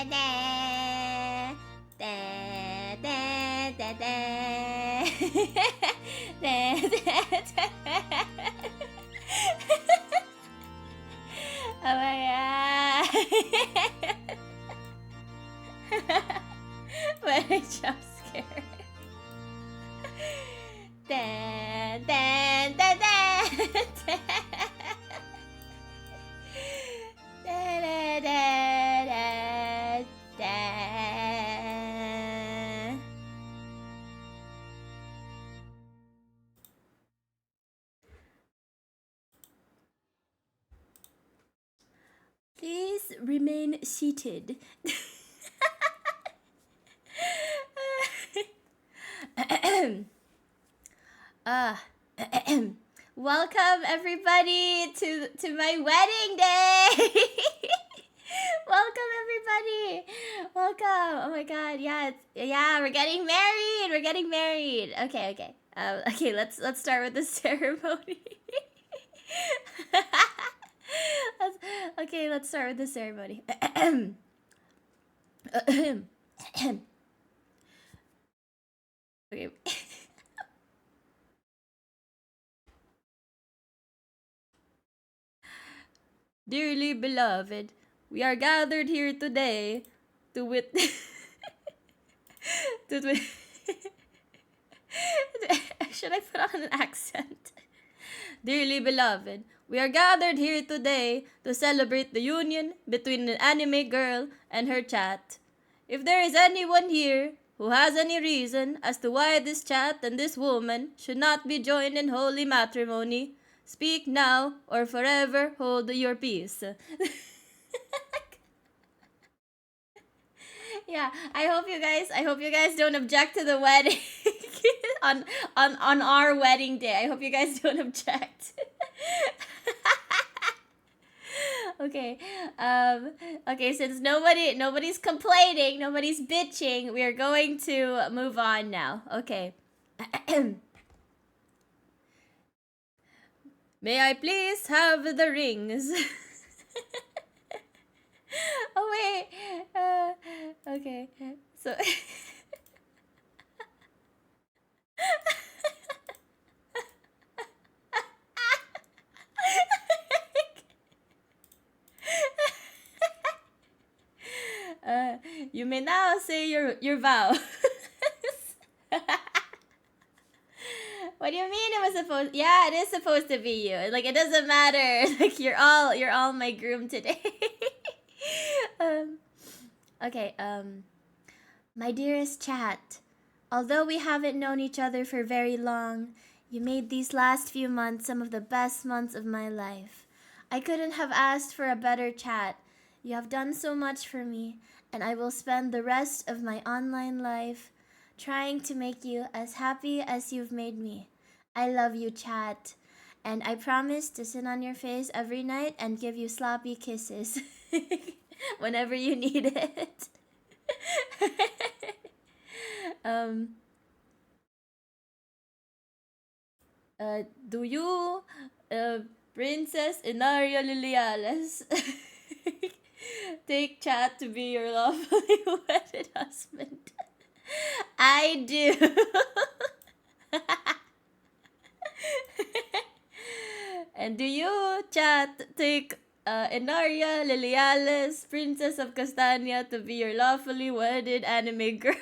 Oh my god. What a jump scare. Dan, dan, dan, dan, dan. Da, da, da, da, da. Please remain seated. Welcome everybody to my wedding day. Welcome everybody. Welcome. Oh my god. Yeah, we're getting married. Okay. Okay, let's start with the ceremony. Let's start with the ceremony. Okay. Dearly beloved, we are gathered here today to Should I put on an accent? Dearly beloved, we are gathered here today to celebrate the union between an anime girl and her chat. If there is anyone here who has any reason as to why this chat and this woman should not be joined in holy matrimony, speak now or forever hold your peace. Yeah, I hope you guys don't object to the wedding on our wedding day. I hope you guys don't object. Okay. Okay, since nobody's complaining, nobody's bitching, we are going to move on now. Okay. May I please have the rings? Oh wait. Okay. So you may now say your vow. What do you mean it was supposed? Yeah, it is supposed to be you. Like it doesn't matter. Like you're all my groom today. Okay. My dearest chat, although we haven't known each other for very long, you made these last few months some of the best months of my life. I couldn't have asked for a better chat. You have done so much for me, and I will spend the rest of my online life trying to make you as happy as you've made me. I love you, chat. And I promise to sit on your face every night and give you sloppy kisses whenever you need it. Do you, Princess Inaria Liliales, take chat to be your lawfully wedded husband? I do. And do you, chat, take Inaria Liliales, Princess of Castania, to be your lawfully wedded anime girl?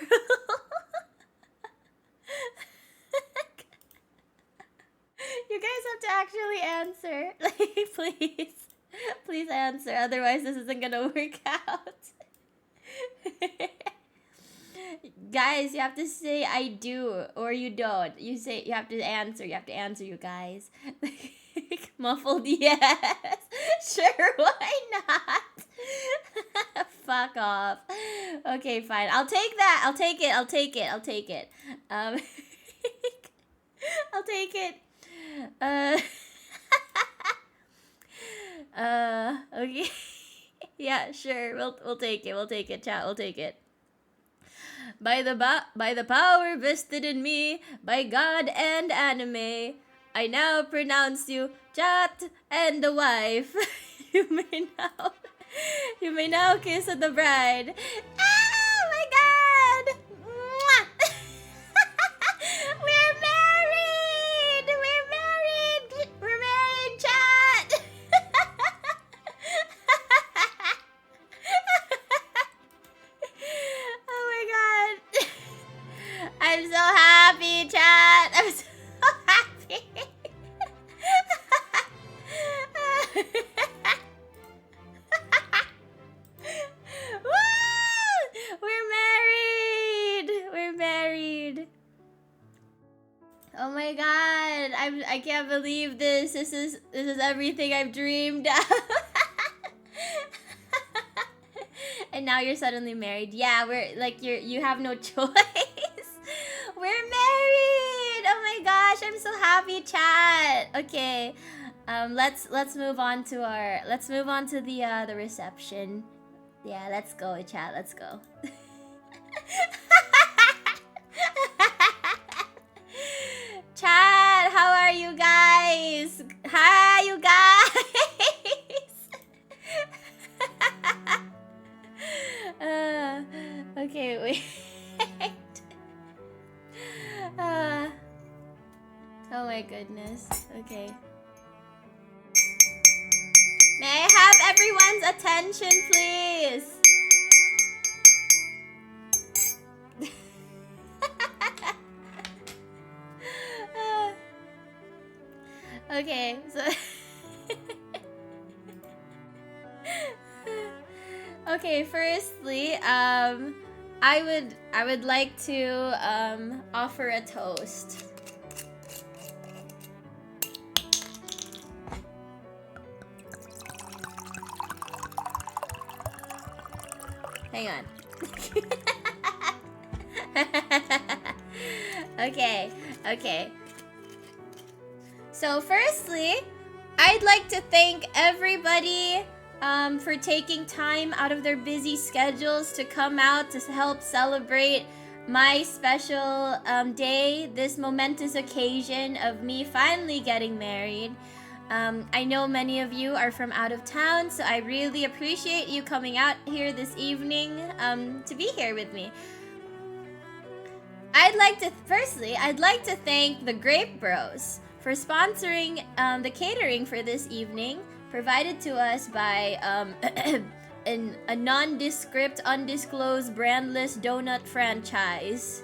You guys have to actually answer. Like, please answer. Otherwise, this isn't gonna work out. Guys, you have to say I do or you don't. You have to answer. You have to answer, you guys. Muffled yes. Sure, why not? Fuck off. Okay, fine. I'll take that. I'll take it. I'll take it. I'll take it. Okay. Yeah, sure. We'll take it. We'll take it, chat. We'll take it. By the power vested in me by God and anime, I now pronounce you chat and the wife. You may now You may now kiss the bride. Oh my God! Mwah! We're married! We're married! We're married, chat! Oh my God! I'm so happy, chat! I'm so happy! Woo! We're married! We're married! Oh my God! I can't believe this. This is everything I've dreamed of. And now you're suddenly married. Yeah, we're like you have no choice. We're married. Oh my gosh, I'm so happy, chat. Okay. Let's move on to the reception. Yeah, let's go, chat. Let's go. Chat, how are you guys? Hi, you guys. Okay, wait. Oh my goodness. Okay. May I have everyone's attention, please? Okay, so okay, firstly, I would like to offer a toast. Hang on. Okay. So firstly, I'd like to thank everybody for taking time out of their busy schedules to come out to help celebrate my special day, this momentous occasion of me finally getting married. I know many of you are from out of town, so I really appreciate you coming out here this evening to be here with me. I'd like to thank the Grapebros for sponsoring the catering for this evening, provided to us by a nondescript, undisclosed, brandless donut franchise.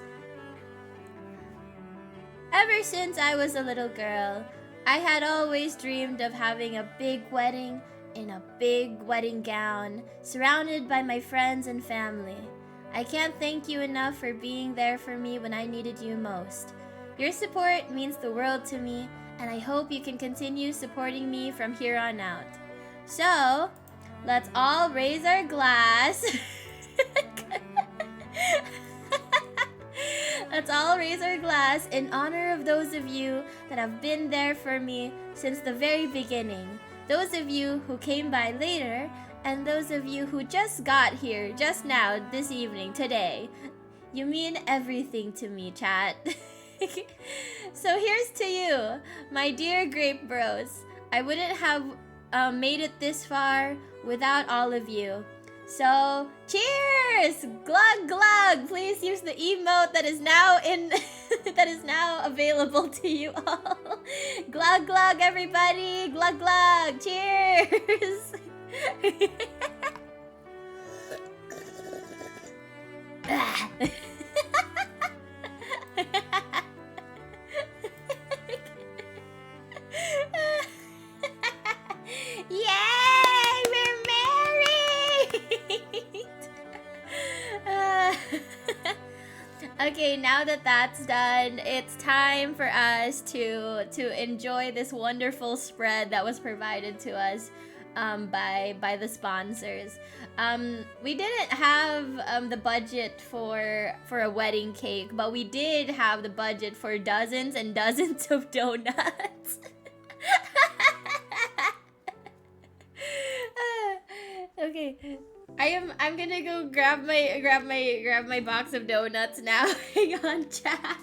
Ever since I was a little girl, I had always dreamed of having a big wedding in a big wedding gown, surrounded by my friends and family. I can't thank you enough for being there for me when I needed you most. Your support means the world to me, and I hope you can continue supporting me from here on out. So, let's all raise our glass. Let's all raise our glass in honor of those of you that have been there for me since the very beginning. Those of you who came by later, and those of you who just got here just now, this evening, today. You mean everything to me, chat. So here's to you, my dear Grapebros. I wouldn't have made it this far without all of you. So, cheers! Glug glug! Please use the emote that is now that is now available to you all. Glug glug, everybody! Glug glug! Cheers! Yay! We're married! Okay, now that that's done, it's time for us to enjoy this wonderful spread that was provided to us by the sponsors. We didn't have the budget for a wedding cake, but we did have the budget for dozens and dozens of donuts. Okay, I'm gonna go grab my box of donuts now. Hang on, chat.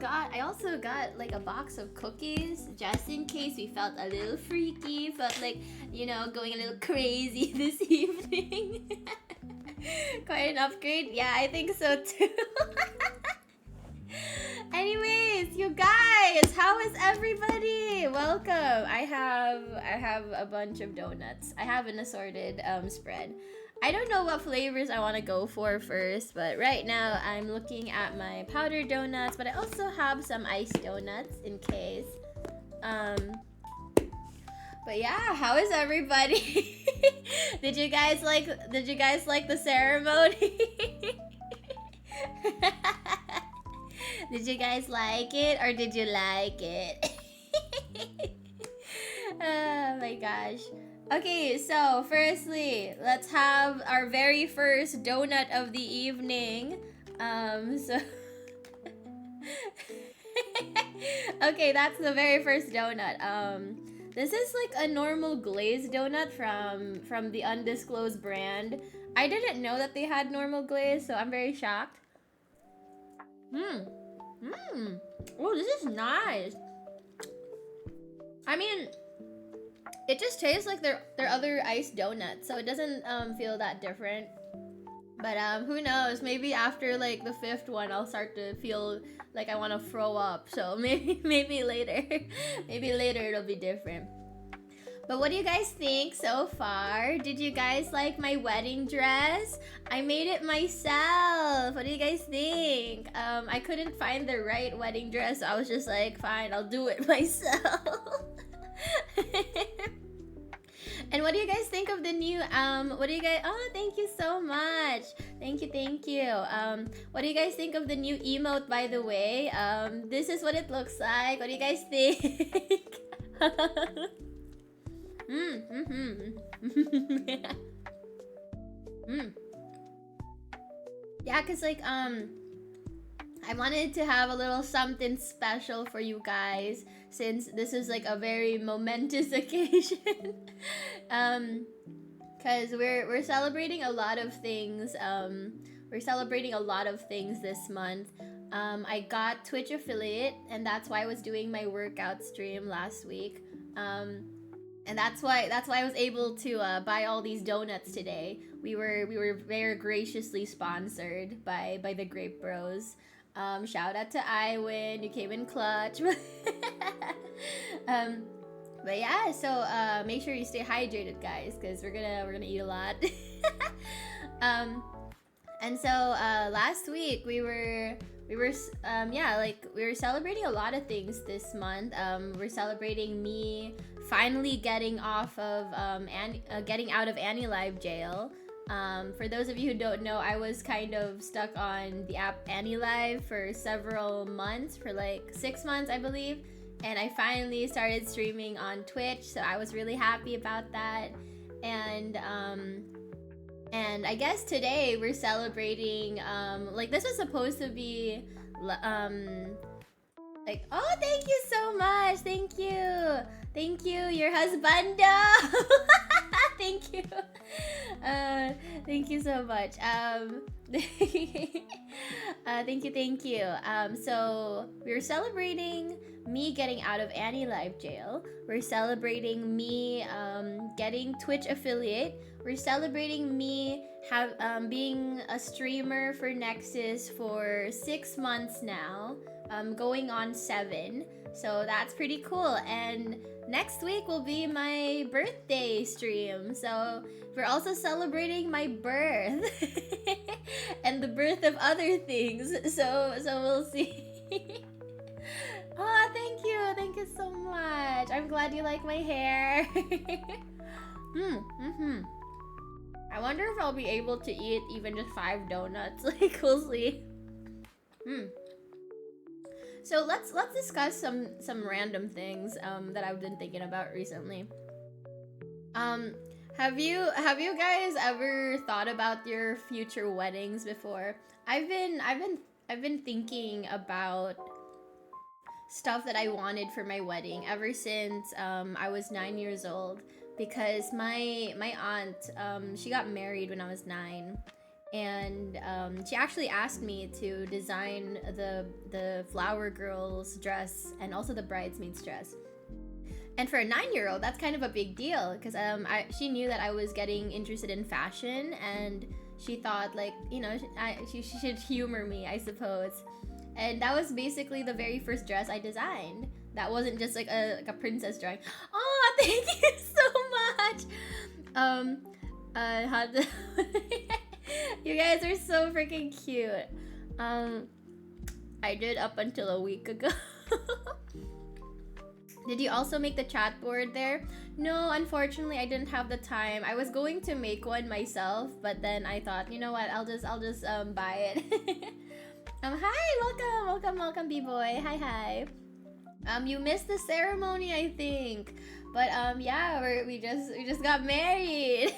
got like a box of cookies just in case we felt a little freaky, felt like, you know, going a little crazy this evening. Quite an upgrade. Yeah, I think so too. Anyways, you guys, how is everybody? Welcome. I have a bunch of donuts. I have an assorted spread. I don't know what flavors I want to go for first, but right now I'm looking at my powdered donuts, but I also have some iced donuts in case. But yeah, how is everybody? Did you guys like the ceremony? Did you guys like it, or did you like it? Oh my gosh. Okay, so firstly, let's have our very first donut of the evening. Okay, that's the very first donut. This is like a normal glazed donut from the undisclosed brand. I didn't know that they had normal glaze, so I'm very shocked. Oh, this is nice. I mean, it just tastes like their other iced donuts, so it doesn't feel that different. But who knows? Maybe after like the 5th one, I'll start to feel like I want to throw up. So maybe later, maybe later it'll be different. But what do you guys think so far? Did you guys like my wedding dress? I made it myself. What do you guys think? I couldn't find the right wedding dress, so I was just like, fine, I'll do it myself. And what do you guys think of the new, what do you guys, oh, thank you so much. Thank you. What do you guys think of the new emote, by the way? This is what it looks like. What do you guys think? Yeah, cause like, I wanted to have a little something special for you guys, since this is like a very momentous occasion. Cause we're celebrating a lot of things. We're celebrating a lot of things this month. I got Twitch affiliate, and that's why I was doing my workout stream last week. And that's why I was able to buy all these donuts today. We were very graciously sponsored by the Grapebros. Shout out to Iwin, you came in clutch. But yeah, so make sure you stay hydrated, guys, because we're gonna eat a lot. And so last week we were celebrating a lot of things this month. We're celebrating me finally getting off of getting out of AniLive jail. For those of you who don't know, I was kind of stuck on the app AniLive for several months, for like 6 months, I believe. And I finally started streaming on Twitch, so I was really happy about that. And I guess today we're celebrating, like this was supposed to be, like, oh, thank you so much, thank you, your husbando. Thank you. Thank you so much. Thank you. So we're celebrating me getting out of AniLive jail. We're celebrating me getting Twitch affiliate. We're celebrating me being a streamer for Nexus for 6 months now, going on 7. So that's pretty cool. And next week will be my birthday stream. So we're also celebrating my birth and the birth of other things. So we'll see. Oh, thank you so much. I'm glad you like my hair. I wonder if I'll be able to eat even just 5 donuts. Like, we'll see. So let's discuss some random things that I've been thinking about recently. Have you guys ever thought about your future weddings before? I've been thinking about stuff that I wanted for my wedding ever since I was 9 years old, because my aunt, she got married when I was 9, and she actually asked me to design the flower girl's dress and also the bridesmaid's dress. And for a 9-year-old, that's kind of a big deal because she knew that I was getting interested in fashion, and she thought, like, you know, she should humor me, I suppose. And that was basically the very first dress I designed. That wasn't just like a princess drawing. Oh, thank you so much. How to you guys are so freaking cute. I did up until a week ago. Did you also make the chat board there? No, unfortunately, I didn't have the time. I was going to make one myself, but then I thought, you know what? I'll just buy it. Hi, welcome, B-boy. Hi. You missed the ceremony, I think, but yeah, we just got married.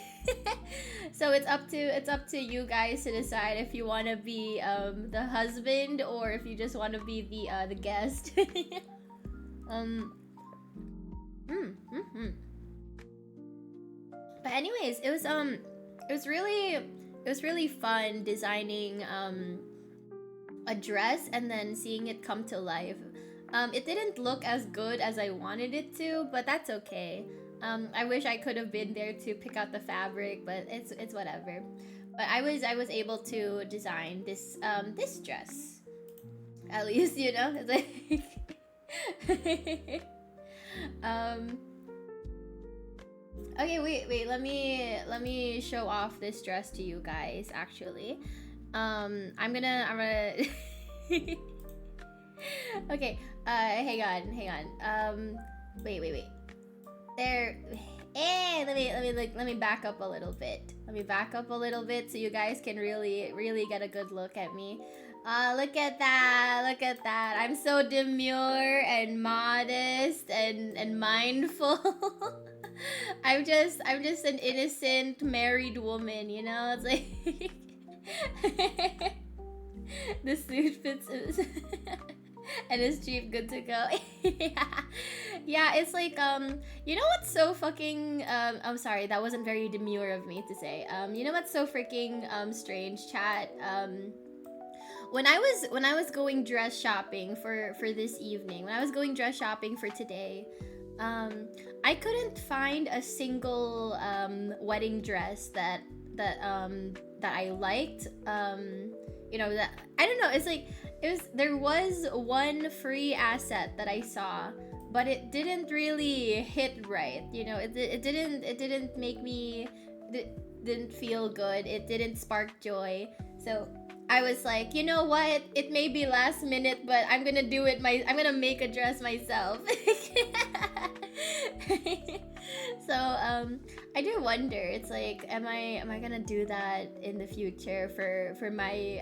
So it's up to you guys to decide if you want to be the husband or if you just want to be the guest. But anyways, it was really fun designing a dress and then seeing it come to life. It didn't look as good as I wanted it to, but that's okay. I wish I could have been there to pick out the fabric, but it's whatever. But I was able to design this dress. At least, you know, it's like okay, wait, let me show off this dress to you guys actually. I'm gonna okay, hang on. Wait. There. Hey, let me back up a little bit. Let me back up a little bit so you guys can really get a good look at me. Look at that. I'm so demure and modest and mindful. I'm just an innocent married woman, you know? It's like the suit fits and it's cheap, good to go. Yeah, it's like you know what's so fucking I'm sorry, that wasn't very demure of me to say. You know what's so freaking strange, chat? When I was going dress shopping for this evening, when I was going dress shopping for today, I couldn't find a single wedding dress that I liked. You know, that I don't know, it's like there was one free asset that I saw, but it didn't really hit right. You know, it didn't make me, didn't feel good. It didn't spark joy. So I was like, you know what? It may be last minute, but I'm gonna do it. I'm gonna make a dress myself. So I do wonder. It's like, am I gonna do that in the future for my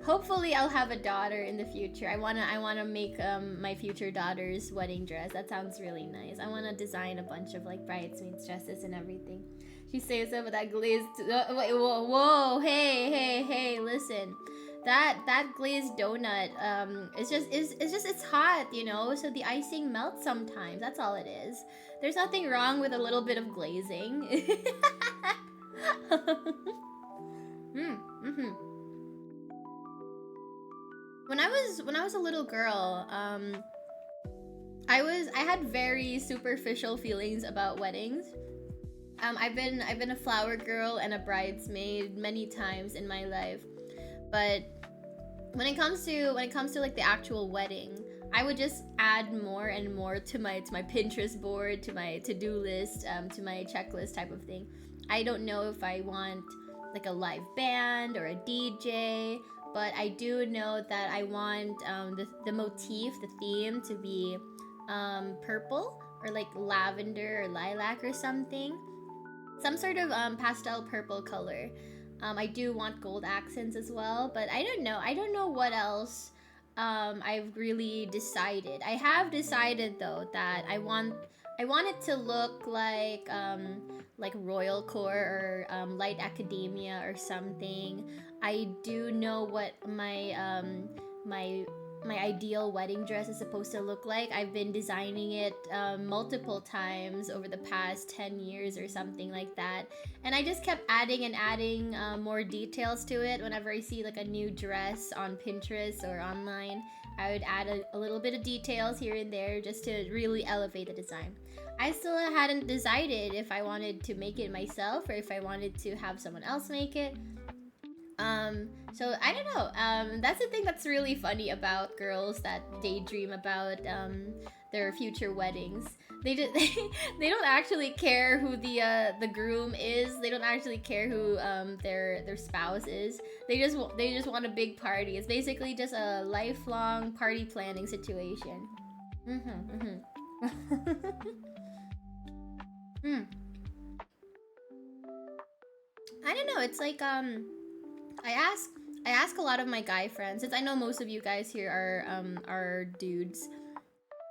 hopefully I'll have a daughter in the future. I wanna make my future daughter's wedding dress. That sounds really nice. I wanna design a bunch of like bridesmaids dresses and everything. She says so, but that glazed. Wait, whoa, hey, listen. That glazed donut, it's hot, you know. So the icing melts sometimes. That's all it is. There's nothing wrong with a little bit of glazing. When I was a little girl, I had very superficial feelings about weddings. I've been a flower girl and a bridesmaid many times in my life, but when it comes to like the actual wedding, I would just add more and more to my Pinterest board, to my to-do list, to my checklist type of thing. I don't know if I want like a live band or a DJ, but I do know that I want the motif, the theme to be purple or like lavender or lilac or something. Some sort of pastel purple color. I do want gold accents as well, but I don't know what else I've really decided. I have decided though that I want it to look like royal core or light academia or something. I do know what my my ideal wedding dress is supposed to look like. I've been designing it multiple times over the past 10 years or something like that. And I just kept adding and adding more details to it. Whenever I see like a new dress on Pinterest or online, I would add a little bit of details here and there just to really elevate the design. I still hadn't decided if I wanted to make it myself or if I wanted to have someone else make it. So I don't know. That's the thing that's really funny about girls that daydream about their future weddings. They just they don't actually care who the groom is. They don't actually care who their spouse is. They just want a big party. It's basically just a lifelong party planning situation. I don't know. It's like I ask a lot of my guy friends, since I know most of you guys here are dudes.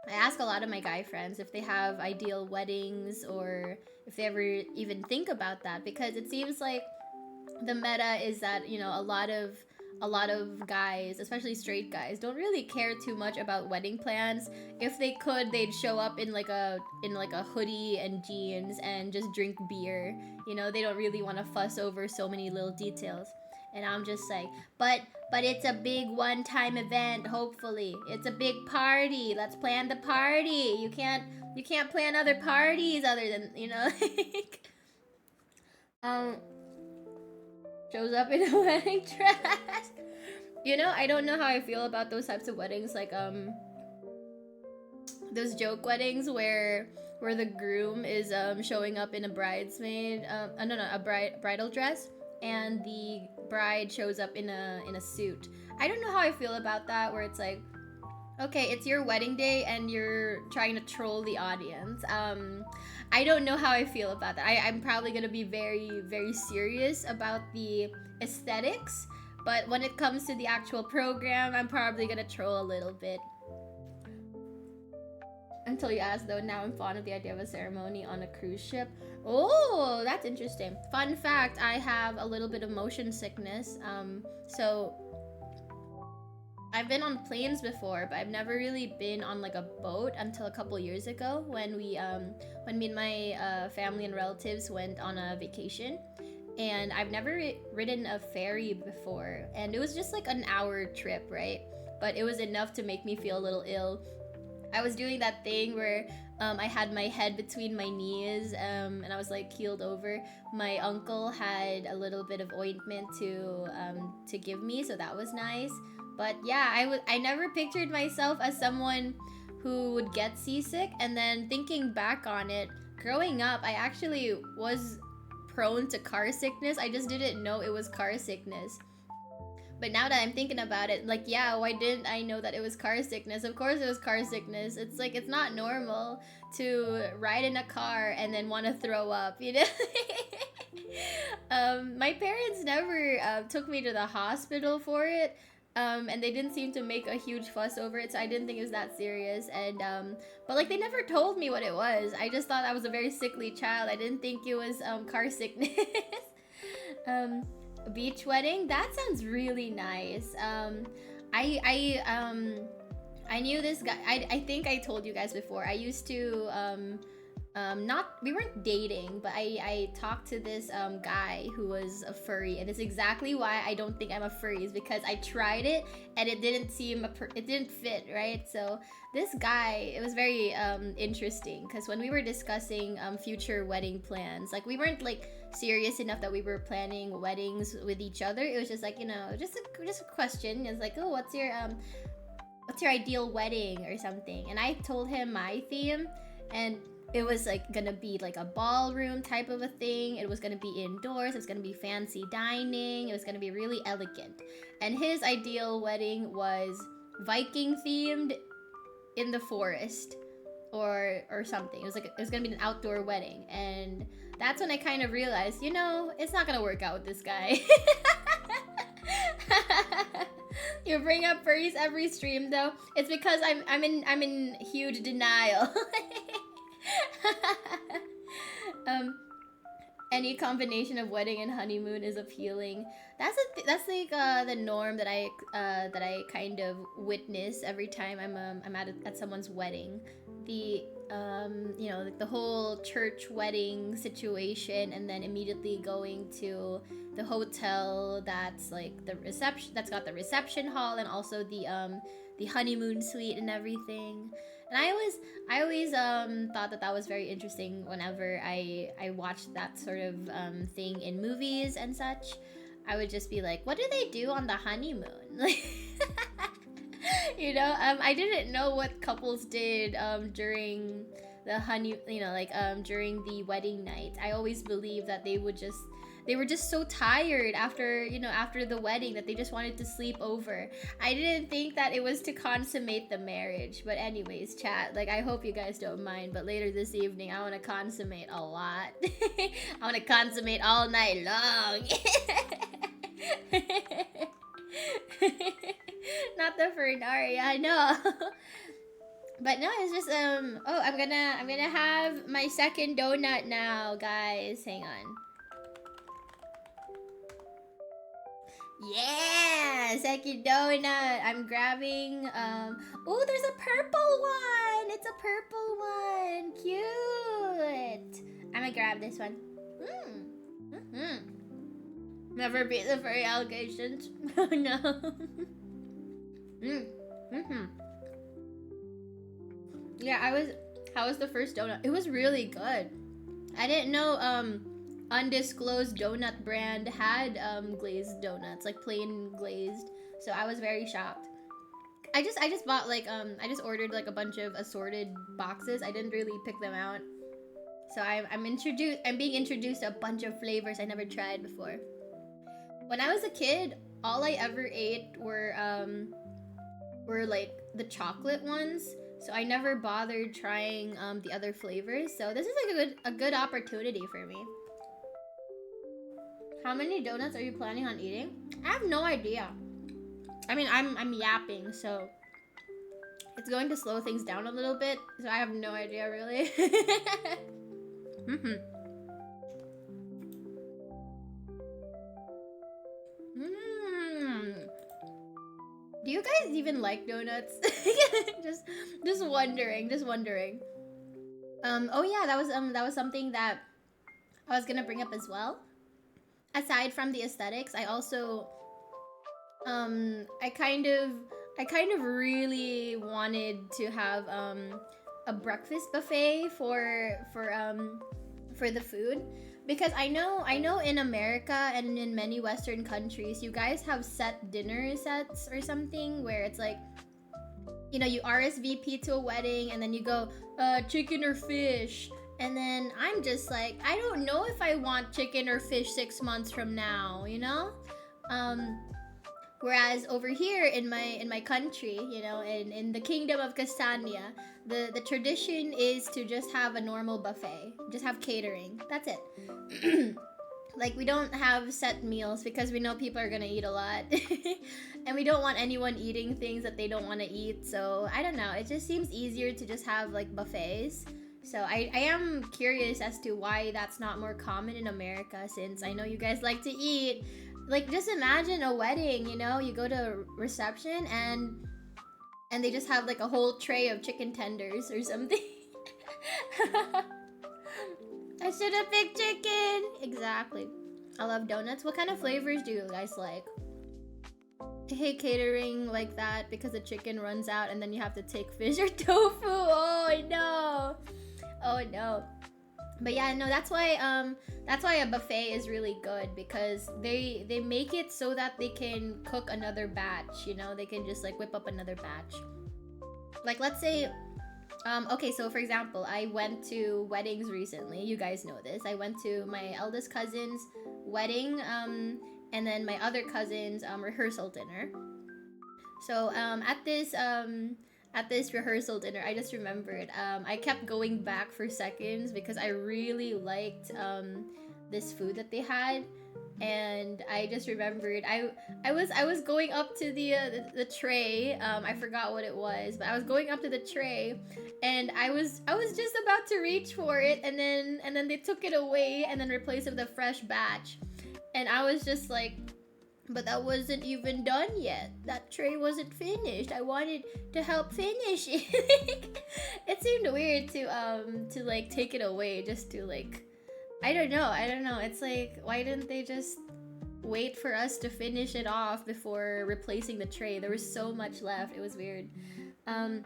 I ask a lot of my guy friends if they have ideal weddings or if they ever even think about that, because it seems like the meta is that, you know, a lot of guys, especially straight guys, don't really care too much about wedding plans. If they could, they'd show up in like a hoodie and jeans and just drink beer. You know, they don't really want to fuss over so many little details. And I'm just like, but it's a big one-time event. Hopefully, it's a big party. Let's plan the party. You can't plan other parties other than, you know, like, shows up in a wedding dress. You know, I don't know how I feel about those types of weddings, like those joke weddings where the groom is showing up in a bridal dress, and the bride shows up in a suit. I don't know how I feel about that, where it's like, okay, it's your wedding day and you're trying to troll the audience. I don't know how I feel about that. I'm probably gonna be very, very serious about the aesthetics, but when it comes to the actual program, I'm probably gonna troll a little bit. Until you ask, though, now I'm fond of the idea of a ceremony on a cruise ship. Oh, that's interesting. Fun fact, I have a little bit of motion sickness. So I've been on planes before, but I've never really been on like a boat until a couple years ago when me and my family and relatives went on a vacation. And I've never ridden a ferry before. And it was just like an hour trip, right? But it was enough to make me feel a little ill. I was doing that thing where I had my head between my knees and I was like keeled over. My uncle had a little bit of ointment to give me, so that was nice. But yeah, I never pictured myself as someone who would get seasick. And then thinking back on it, growing up, I actually was prone to car sickness. I just didn't know it was car sickness. But now that I'm thinking about it, like, yeah, why didn't I know that it was car sickness? Of course it was car sickness. It's like, it's not normal to ride in a car and then want to throw up, you know? My parents never took me to the hospital for it. And they didn't seem to make a huge fuss over it, so I didn't think it was that serious. And but like, they never told me what it was. I just thought I was a very sickly child. I didn't think it was car sickness. A beach wedding, that sounds really nice. I knew this guy. I think I told you guys before. I used to we weren't dating, but I talked to this guy who was a furry, and it's exactly why I don't think I'm a furry, is because I tried it and it didn't it didn't fit, right? So this guy, it was very interesting, because when we were discussing future wedding plans, like, we weren't like serious enough that we were planning weddings with each other. It was just like, you know, just a question. It's like, oh, what's your ideal wedding or something? And I told him my theme, and it was like gonna be like a ballroom type of a thing. It was gonna be indoors. It was gonna be fancy dining. It was gonna be really elegant. And his ideal wedding was Viking themed in the forest or something. It was gonna be an outdoor wedding. And that's when I kind of realized, you know, it's not gonna work out with this guy. You bring up furries every stream, though. It's because I'm in huge denial. any combination of wedding and honeymoon is appealing. That's like the norm that I kind of witness every time I'm at someone's wedding. The like the whole church wedding situation, and then immediately going to the hotel that's like the reception, that's got the reception hall, and also the honeymoon suite and everything. And I always thought that was very interesting whenever I watched that sort of thing in movies and such. I would just be like, what do they do on the honeymoon? Like, I didn't know what couples did during the during the wedding night. I always believed that they were just so tired after the wedding that they just wanted to sleep over. I didn't think that it was to consummate the marriage. But anyways, chat, like, I hope you guys don't mind, but later this evening I want to consummate a lot. I want to consummate all night long. Not the Ferrari, I know. But no, it's just I'm gonna have my second donut now, guys. Hang on. Yeah, second donut. I'm grabbing oh, there's a purple one. It's a purple one. Cute. I'm gonna grab this one. Never beat the furry allegations. No. Yeah, how was the first donut? It was really good. I didn't know undisclosed donut brand had glazed donuts, like plain glazed. So I was very shocked. I just bought like I just ordered like a bunch of assorted boxes. I didn't really pick them out. So I'm being introduced to a bunch of flavors I never tried before. When I was a kid, all I ever ate were like the chocolate ones. So I never bothered trying the other flavors. So this is like a good opportunity for me. How many donuts are you planning on eating? I have no idea. I mean, I'm yapping, so it's going to slow things down a little bit. So I have no idea, really. Do you guys even like donuts? just wondering. Oh yeah, that was something that I was gonna bring up as well. Aside from the aesthetics, I also I kind of really wanted to have a breakfast buffet for the food, because I know in America and in many Western countries you guys have set dinner sets or something where it's like, you RSVP to a wedding and then you go chicken or fish. And then I'm just like, I don't know if I want chicken or fish 6 months from now, Whereas over here in my country, in the kingdom of Castania, the tradition is to just have a normal buffet, just have catering. That's it. Like, we don't have set meals because we know people are gonna eat a lot. And we don't want anyone eating things that they don't want to eat. So I don't know, it just seems easier to just have like buffets. So I am curious as to why that's not more common in America, since I know you guys like to eat. Like, just imagine a wedding, you go to reception and they just have like a whole tray of chicken tenders or something. I should have picked chicken. Exactly. I love donuts. What kind of flavors do you guys like? I hate catering like that because the chicken runs out and then you have to take fish or tofu. Oh no. Oh no. But yeah, no, that's why a buffet is really good, because they make it so that they can cook another batch, they can just like whip up another batch. Like, let's say okay, so for example, I went to weddings recently. You guys know this. I went to my eldest cousin's wedding and then my other cousin's rehearsal dinner. So at this rehearsal dinner, I just remembered, I kept going back for seconds because I really liked this food that they had. and I just remembered I was going up to the tray. I forgot what it was, but I was going up to the tray, and I was just about to reach for it, and then they took it away and then replaced it with a fresh batch, and I was just like, but that wasn't even done yet. That tray wasn't finished. I wanted to help finish it. It seemed weird to like take it away just to like, I don't know. It's like, why didn't they just wait for us to finish it off before replacing the tray? There was so much left. It was weird. Um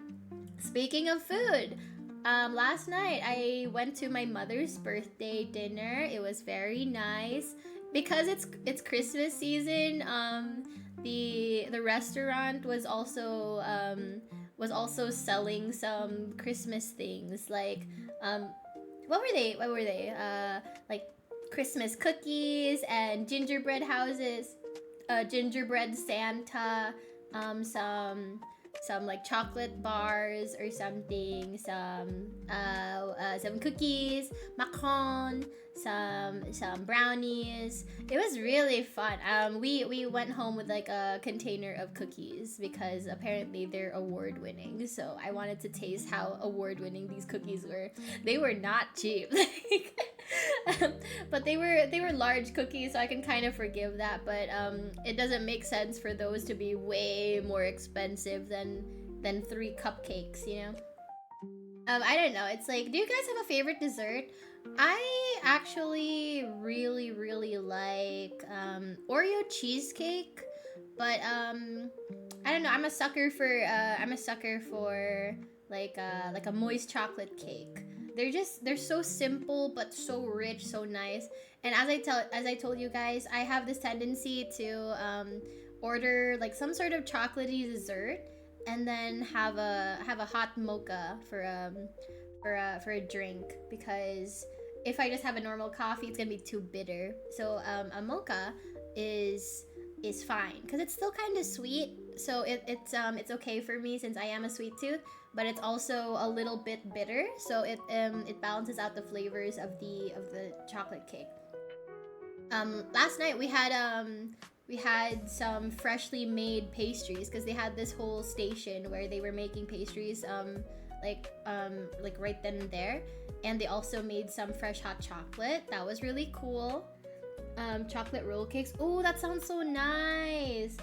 Speaking of food, last night I went to my mother's birthday dinner. It was very nice because it's Christmas season. The restaurant was also selling some Christmas things like what were they? Like Christmas cookies and gingerbread houses, gingerbread Santa, some like chocolate bars or something, some cookies, macaron, some brownies. It was really fun. We went home with like a container of cookies because apparently they're award winning. So I wanted to taste how award winning these cookies were. They were not cheap. But they were large cookies, so I can kind of forgive that. But it doesn't make sense for those to be way more expensive than 3 cupcakes, you know. I don't know. It's like, do you guys have a favorite dessert? I actually really really like Oreo cheesecake, but I don't know. I'm a sucker for like a moist chocolate cake. They're so simple but so rich, so nice. And as I told you guys, I have this tendency to order like some sort of chocolatey dessert and then have a hot mocha for a drink, because if I just have a normal coffee, it's gonna be too bitter. So a mocha is fine because it's still kind of sweet. So it's okay for me since I am a sweet tooth, but it's also a little bit bitter. So it balances out the flavors of the chocolate cake. Last night we had some freshly made pastries because they had this whole station where they were making pastries like right then and there, and they also made some fresh hot chocolate. That was really cool. Chocolate roll cakes. Oh, that sounds so nice.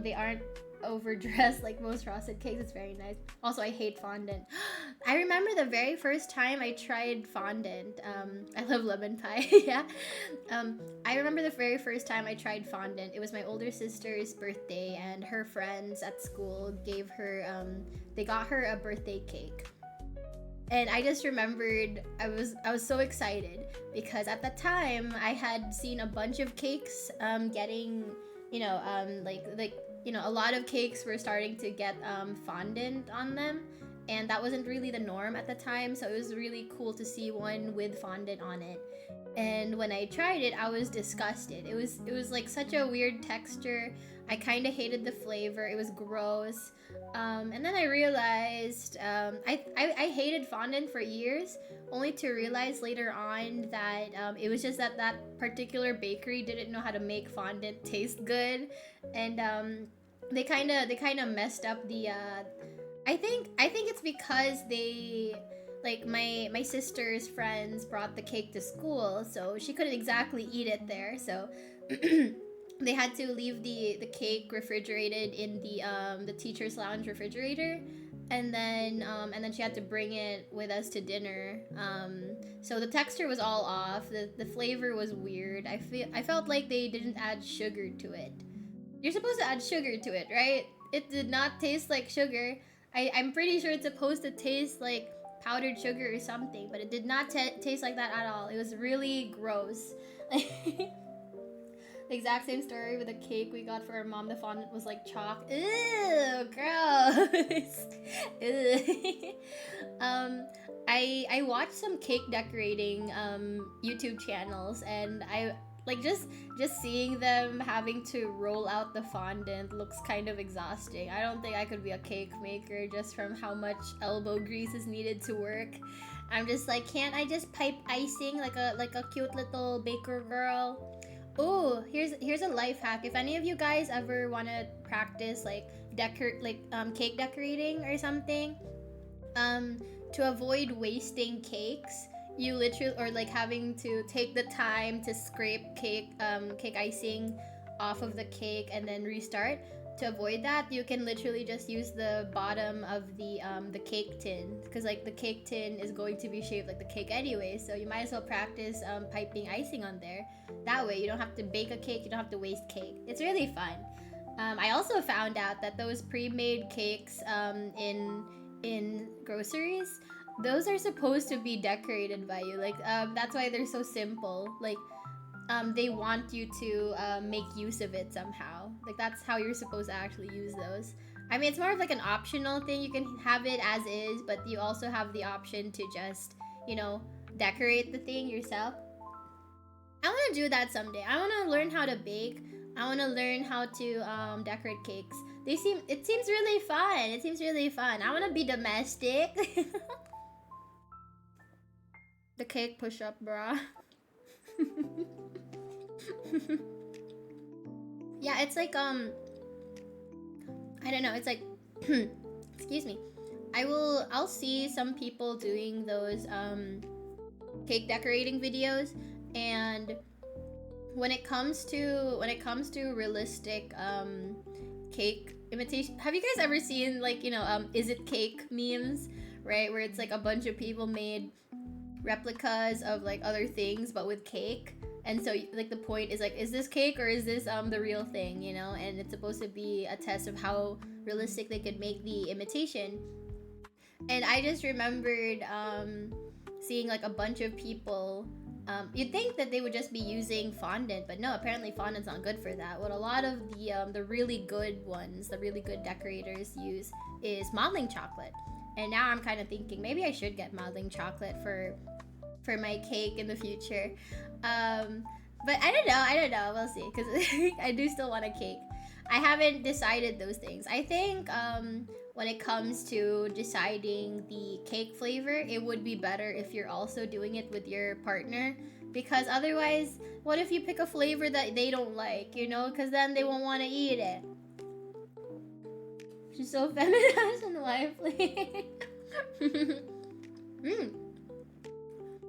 They aren't overdressed like most frosted cakes. It's very nice. Also, I hate fondant. I remember the very first time I tried fondant. I love lemon pie. Yeah. I remember the very first time I tried fondant. It was my older sister's birthday, and her friends at school gave her they got her a birthday cake. And I just remembered I was so excited because at the time I had seen a bunch of cakes getting, a lot of cakes were starting to get fondant on them, and that wasn't really the norm at the time. So it was really cool to see one with fondant on it. And when I tried it, I was disgusted. It was like such a weird texture. I kind of hated the flavor. It was gross. And then I realized I hated fondant for years, only to realize later on that it was just that particular bakery didn't know how to make fondant taste good, and they kind of messed up the. I think it's because they, like, my sister's friends brought the cake to school, so she couldn't exactly eat it there. So they had to leave the cake refrigerated in the teacher's lounge refrigerator, and then she had to bring it with us to dinner. So the texture was all off. The flavor was weird. I felt like they didn't add sugar to it. You're supposed to add sugar to it, right? It did not taste like sugar. I'm pretty sure it's supposed to taste like powdered sugar or something, but it did not taste like that at all. It was really gross. The exact same story with the cake we got for our mom. The fondant was like chalk. Ew, gross. Ew. I watched some cake decorating YouTube channels, and I like just seeing them having to roll out the fondant looks kind of exhausting. I don't think I could be a cake maker just from how much elbow grease is needed to work. I'm just like, can't I just pipe icing like a cute little baker girl? Oh, here's a life hack. If any of you guys ever want to practice like cake decorating or something, to avoid wasting cakes, you literally, or like having to take the time to scrape cake icing off of the cake and then restart. To avoid that, you can literally just use the bottom of the cake tin, because like the cake tin is going to be shaped like the cake anyway, so you might as well practice piping icing on there. That way you don't have to bake a cake, you don't have to waste cake. It's really fun. I also found out that those pre-made cakes in groceries, those are supposed to be decorated by you. Like that's why they're so simple. Like they want you to make use of it somehow. Like that's how you're supposed to actually use those. I mean, it's more of like an optional thing. You can have it as is, but you also have the option to just, you know, decorate the thing yourself. I want to do that someday. I want to learn how to bake. I want to learn how to decorate cakes. It seems really fun. It seems really fun. I want to be domestic. The cake push-up, bruh. Yeah, it's like I don't know, it's like excuse me. I'll see some people doing those cake decorating videos, and when it comes to realistic cake imitation, have you guys ever seen like, you know, is it cake memes, right, where it's like a bunch of people made replicas of like other things but with cake? And so like the point is like, is this cake or is this the real thing, you know? And it's supposed to be a test of how realistic they could make the imitation. And I just remembered seeing like a bunch of people, you'd think that they would just be using fondant, but no, apparently fondant's not good for that. What a lot of the really good ones, the really good decorators use is modeling chocolate. And now I'm kind of thinking maybe I should get modeling chocolate for my cake in the future. But I don't know, we'll see, because I do still want a cake. I haven't decided those things. I think when it comes to deciding the cake flavor, it would be better if you're also doing it with your partner, because otherwise, what if you pick a flavor that they don't like, you know, because then they won't want to eat it. She's so feminized and lively.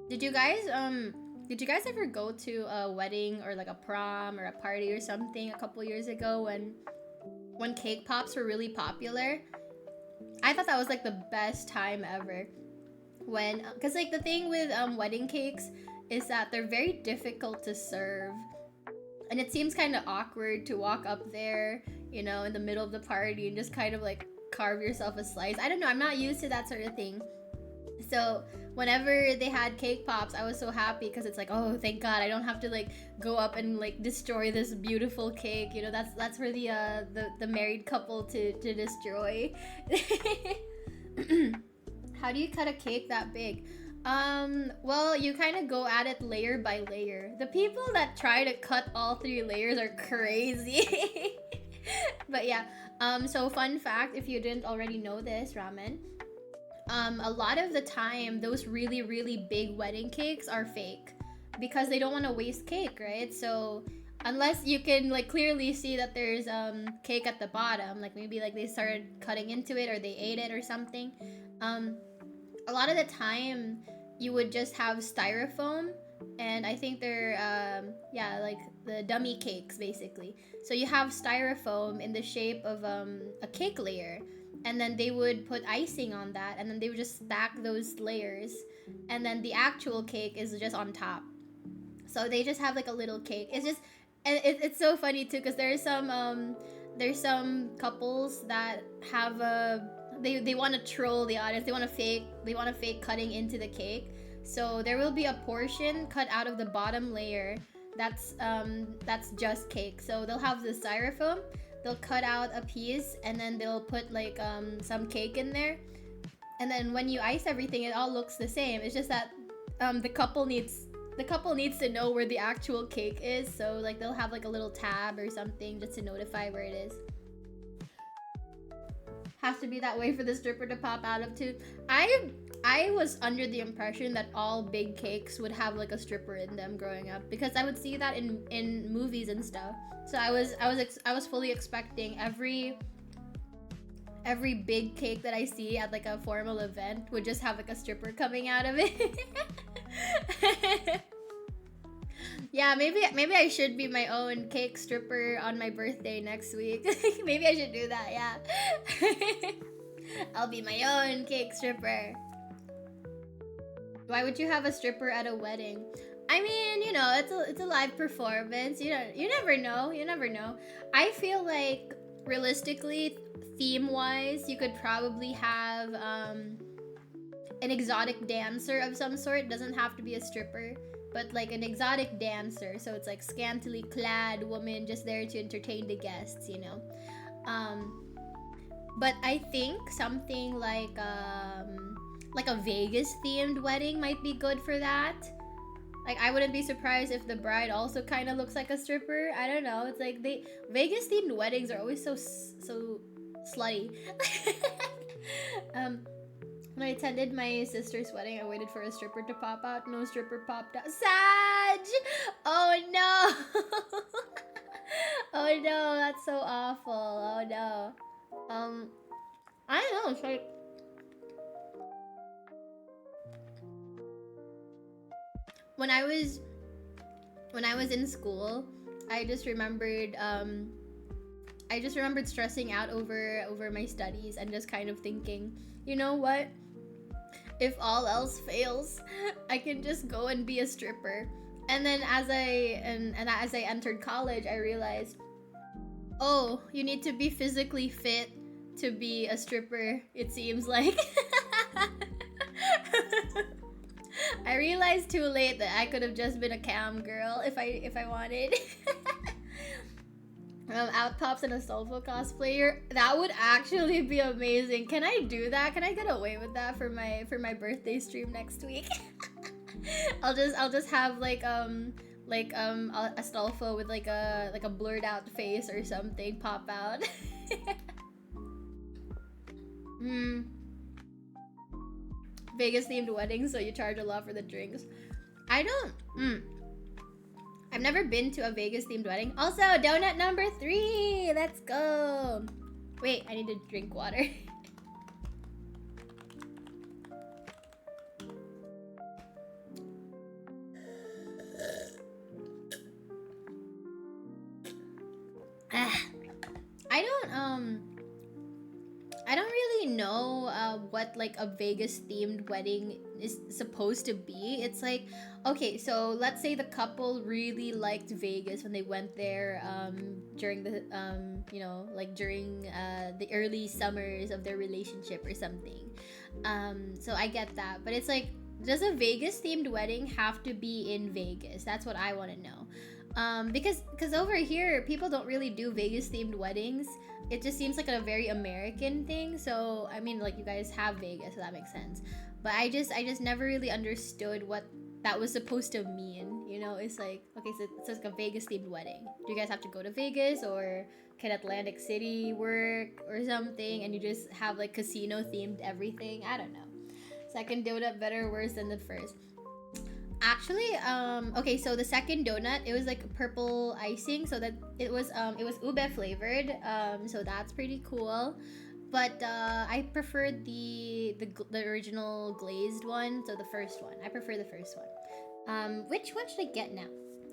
Did you guys ever go to a wedding or like a prom or a party or something a couple years ago when cake pops were really popular? I thought that was like the best time ever. Because like the thing with wedding cakes is that they're very difficult to serve. And it seems kind of awkward to walk up there, you know, in the middle of the party and just kind of like carve yourself a slice. I don't know, I'm not used to that sort of thing. So whenever they had cake pops, I was so happy because it's like, oh, thank God, I don't have to like go up and like destroy this beautiful cake. You know, that's for the married couple to destroy. How do you cut a cake that big? Well, you kind of go at it layer by layer. The people that try to cut all 3 layers are crazy. But yeah, so fun fact, if you didn't already know this, Ramen, a lot of the time, those really, really big wedding cakes are fake because they don't want to waste cake, right? So unless you can like clearly see that there's cake at the bottom, like maybe like they started cutting into it or they ate it or something, a lot of the time you would just have styrofoam, and I think they're yeah, like the dummy cakes basically. So you have styrofoam in the shape of a cake layer, and then they would put icing on that, and then they would just stack those layers, and then the actual cake is just on top. So they just have like a little cake. It's just, and it's so funny too, because there's some couples that have they want to troll the audience. They want to fake cutting into the cake. So there will be a portion cut out of the bottom layer that's just cake. So they'll have the styrofoam, they'll cut out a piece, and then they'll put like some cake in there, and then when you ice everything, it all looks the same. It's just that the couple needs to know where the actual cake is, so like they'll have like a little tab or something just to notify where it is. Has to be that way for the stripper to pop out of too. I was under the impression that all big cakes would have like a stripper in them growing up, because I would see that in movies and stuff. So I was fully expecting every big cake that I see at like a formal event would just have like a stripper coming out of it. Yeah, maybe I should be my own cake stripper on my birthday next week. Maybe I should do that, yeah. I'll be my own cake stripper. Why would you have a stripper at a wedding? I mean, you know, it's a live performance. You never know. You never know. I feel like realistically, theme-wise, you could probably have an exotic dancer of some sort. It doesn't have to be a stripper, but like an exotic dancer. So it's like scantily clad woman just there to entertain the guests, you know. But I think something like a Vegas themed wedding might be good for that. Like, I wouldn't be surprised if the bride also kind of looks like a stripper. I don't know. It's like Vegas themed weddings are always so slutty. When I attended my sister's wedding, I waited for a stripper to pop out. No stripper popped out. Sag! Oh no! Oh no, that's so awful. Oh no. I don't know. It's like, when I was in school, I just remembered stressing out over my studies and just kind of thinking, you know what? If all else fails, I can just go and be a stripper. And then as I entered college, I realized, oh, you need to be physically fit to be a stripper, it seems like. I realized too late that I could have just been a cam girl if I wanted. Out pops and a Astolfo cosplayer. That would actually be amazing. Can I do that? Can I get away with that for my birthday stream next week? I'll just have like Astolfo with like a blurred out face or something pop out. Vegas themed weddings, so you charge a lot for the drinks. I've never been to a Vegas themed wedding. Also, donut number 3. Let's go. Wait, I need to drink water. I don't really know what like a Vegas themed wedding is supposed to be. It's like, okay, so let's say the couple really liked Vegas when they went there during the during the early summers of their relationship or something. So I get that, but it's like, does a Vegas themed wedding have to be in Vegas? That's what I want to know. Because over here people don't really do Vegas themed weddings. It just seems like a very American thing. So I mean, like, you guys have Vegas, so that makes sense. But I just never really understood what that was supposed to mean. You know, it's like, okay, so it's like a Vegas themed wedding. Do you guys have to go to Vegas, or can Atlantic City work or something? And you just have like casino themed everything. I don't know. Second donut better or worse than the first? Actually, okay, so the second donut, it was like purple icing, so that it was ube flavored, so that's pretty cool. But I preferred the original glazed one, so the first one. I prefer the first one. Which one should I get now?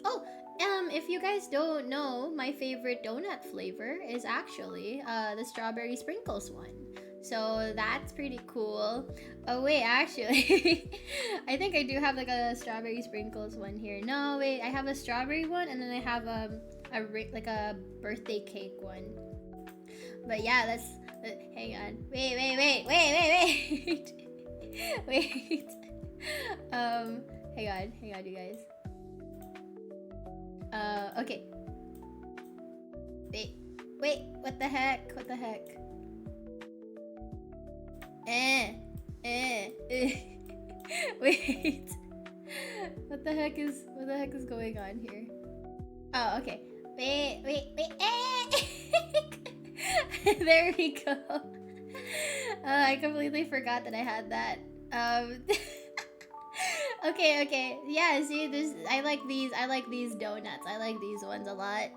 Oh, if you guys don't know, my favorite donut flavor is actually the strawberry sprinkles one. So that's pretty cool. Oh wait, actually, I think I do have like a strawberry sprinkles one here. No, wait, I have a strawberry one, and then I have a birthday cake one. But yeah, hang on. Wait. Wait. Hang on, you guys. Okay. Wait, what the heck? Wait. What the heck is going on here? Oh, okay. Wait. There we go. I completely forgot that I had that. Um. Okay. Yeah. See, this. I like these. I like these donuts. I like these ones a lot.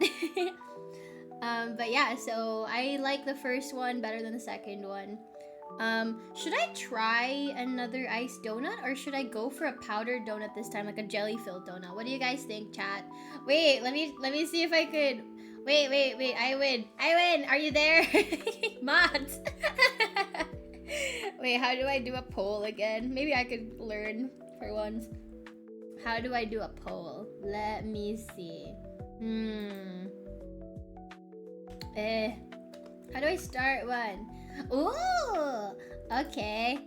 But yeah. So I like the first one better than the second one. Should I try another iced donut or should I go for a powdered donut this time, like a jelly-filled donut? What do you guys think, chat? Wait, let me see if I could. Wait. I win. Are you there? Mods. Wait, how do I do a poll again? Maybe I could learn for once. How do I do a poll? Let me see. How do I start one? Ooh, okay.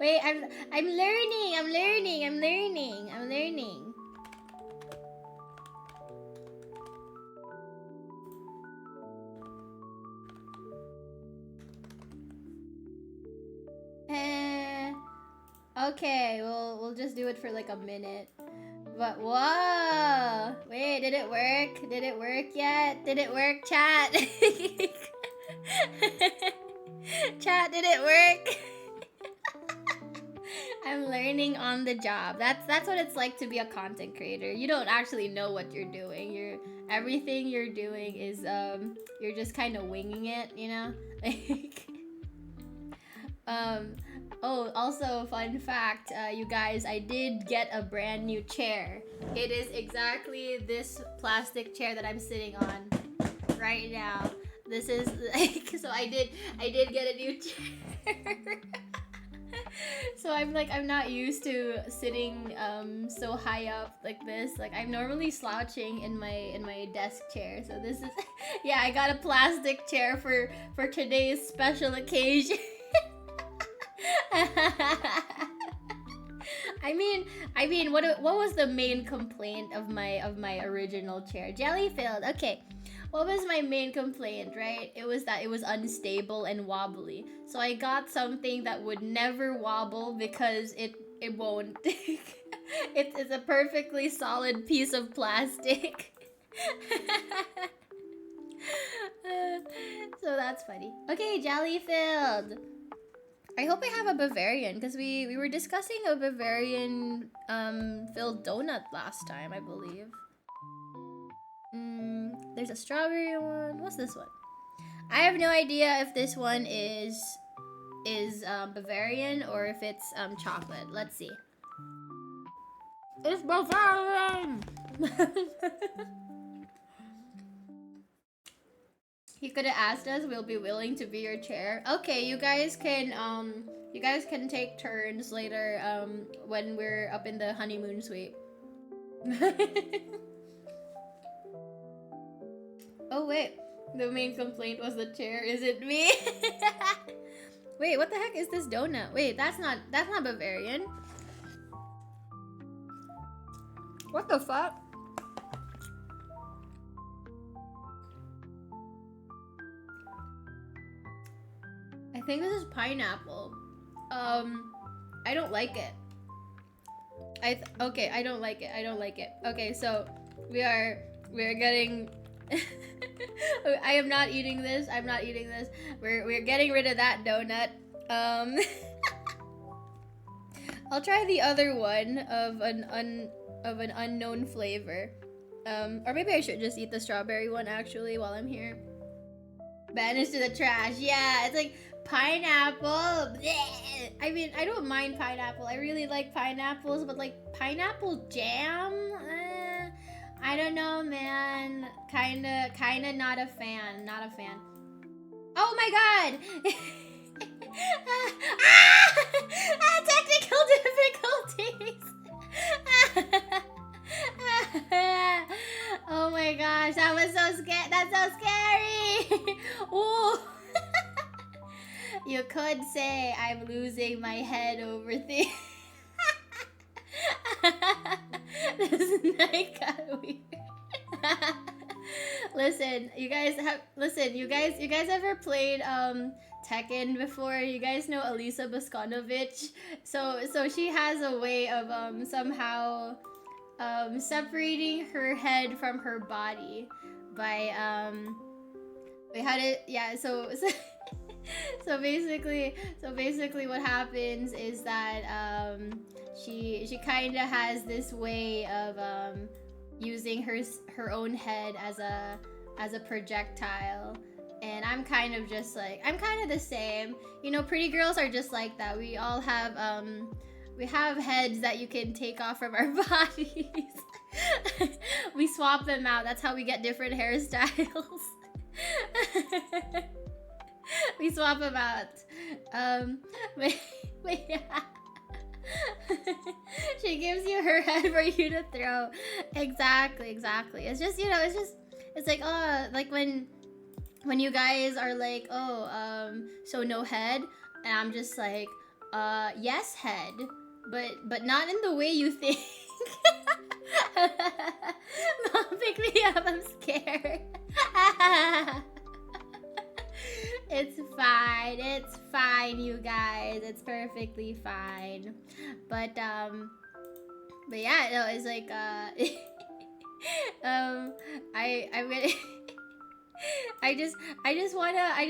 Wait, I'm learning. Okay, we'll just do it for like a minute. But whoa! Wait, did it work? Did it work yet? Did it work, chat? Chat, did it work? I'm learning on the job. That's what it's like to be a content creator. You don't actually know what you're doing. Everything you're doing is you're just kind of winging it, you know? Oh, also fun fact, you guys, I did get a brand new chair. It is exactly this plastic chair that I'm sitting on right now. This is like, so I did get a new chair. So I'm not used to sitting so high up like this. Like I'm normally slouching in my desk chair. So this is yeah, I got a plastic chair for today's special occasion. I mean, what was the main complaint of my original chair? Jelly filled. Okay, what was my main complaint? Right, it was that it was unstable and wobbly. So I got something that would never wobble because it won't. It's a perfectly solid piece of plastic. So that's funny. Okay, jelly filled. I hope I have a Bavarian because we were discussing a Bavarian filled donut last time, I believe. There's a strawberry one. What's this one? I have no idea if this one is Bavarian or if it's chocolate. Let's see. It's Bavarian. He could have asked us. We'll be willing to be your chair. Okay, you guys can take turns later when we're up in the honeymoon suite. Oh wait, the main complaint was the chair. Is it me? Wait, what the heck is this donut? Wait, that's not Bavarian. What the fuck? I think this is pineapple. I don't like it. Okay, I don't like it. Okay, so we're getting I am not eating this. We're getting rid of that donut. I'll try the other one of an unknown flavor. Or maybe I should just eat the strawberry one actually while I'm here. Banish to the trash. Yeah, it's like pineapple. Blech. I mean, I don't mind pineapple. I really like pineapples, but like pineapple jam? I don't know, man. Kinda not a fan. Oh my god! Technical difficulties! Oh my gosh, that was so scary. That's so scary! Ooh. You could say I'm losing my head over things. This night got weird. Listen, you guys ever played Tekken before? You guys know Elisa Boskonovich? So she has a way of somehow separating her head from her body by we had it. Yeah. So basically, what happens is that she kind of has this way of using her own head as a projectile. And I'm kind of just like, I'm kind of the same. You know, pretty girls are just like that. We all have we have heads that you can take off from our bodies. We swap them out. That's how we get different hairstyles. We swap them out. But yeah. She gives you her head for you to throw. Exactly. It's just, you know, it's like, oh, like when you guys are like, oh, so no head, and I'm just like, yes, head, but not in the way you think. Mom, pick me up, I'm scared. It's fine, you guys. It's perfectly fine. But yeah, no, it's like I'm gonna I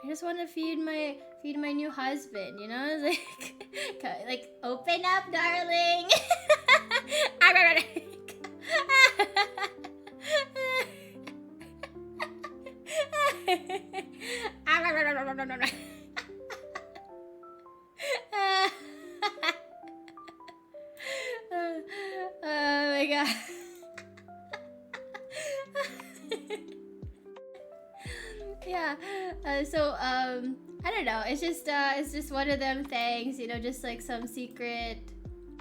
just wanna feed my new husband, you know? Like open up, darling. Oh my god. Yeah. I don't know. It's just one of them things, you know, just like some secret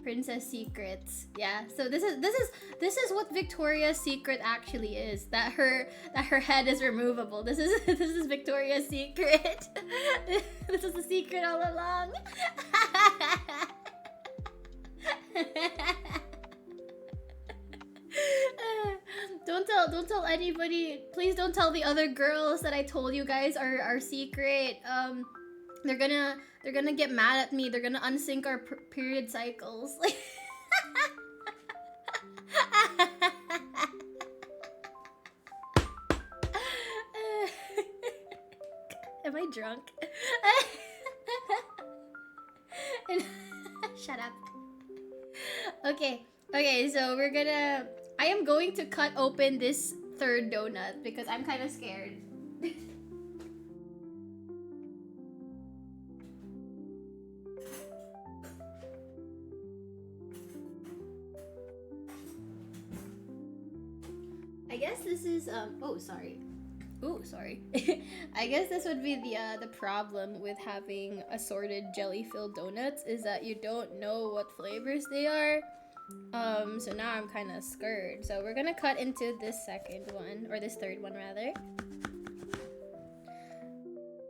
princess secrets. Yeah. So this is what Victoria's secret actually is. That her head is removable. This is Victoria's secret. This is the secret all along. Don't tell anybody. Please don't tell the other girls that I told you guys our secret. They're gonna get mad at me. They're gonna unsync our period cycles. Am I drunk? Shut up. Okay, so I am going to cut open this third donut because I'm kind of scared. I guess this is oh sorry. Ooh, sorry. I guess this would be the problem with having assorted jelly-filled donuts is that you don't know what flavors they are. So now I'm kind of scared. So we're gonna cut into this second one, or this third one rather.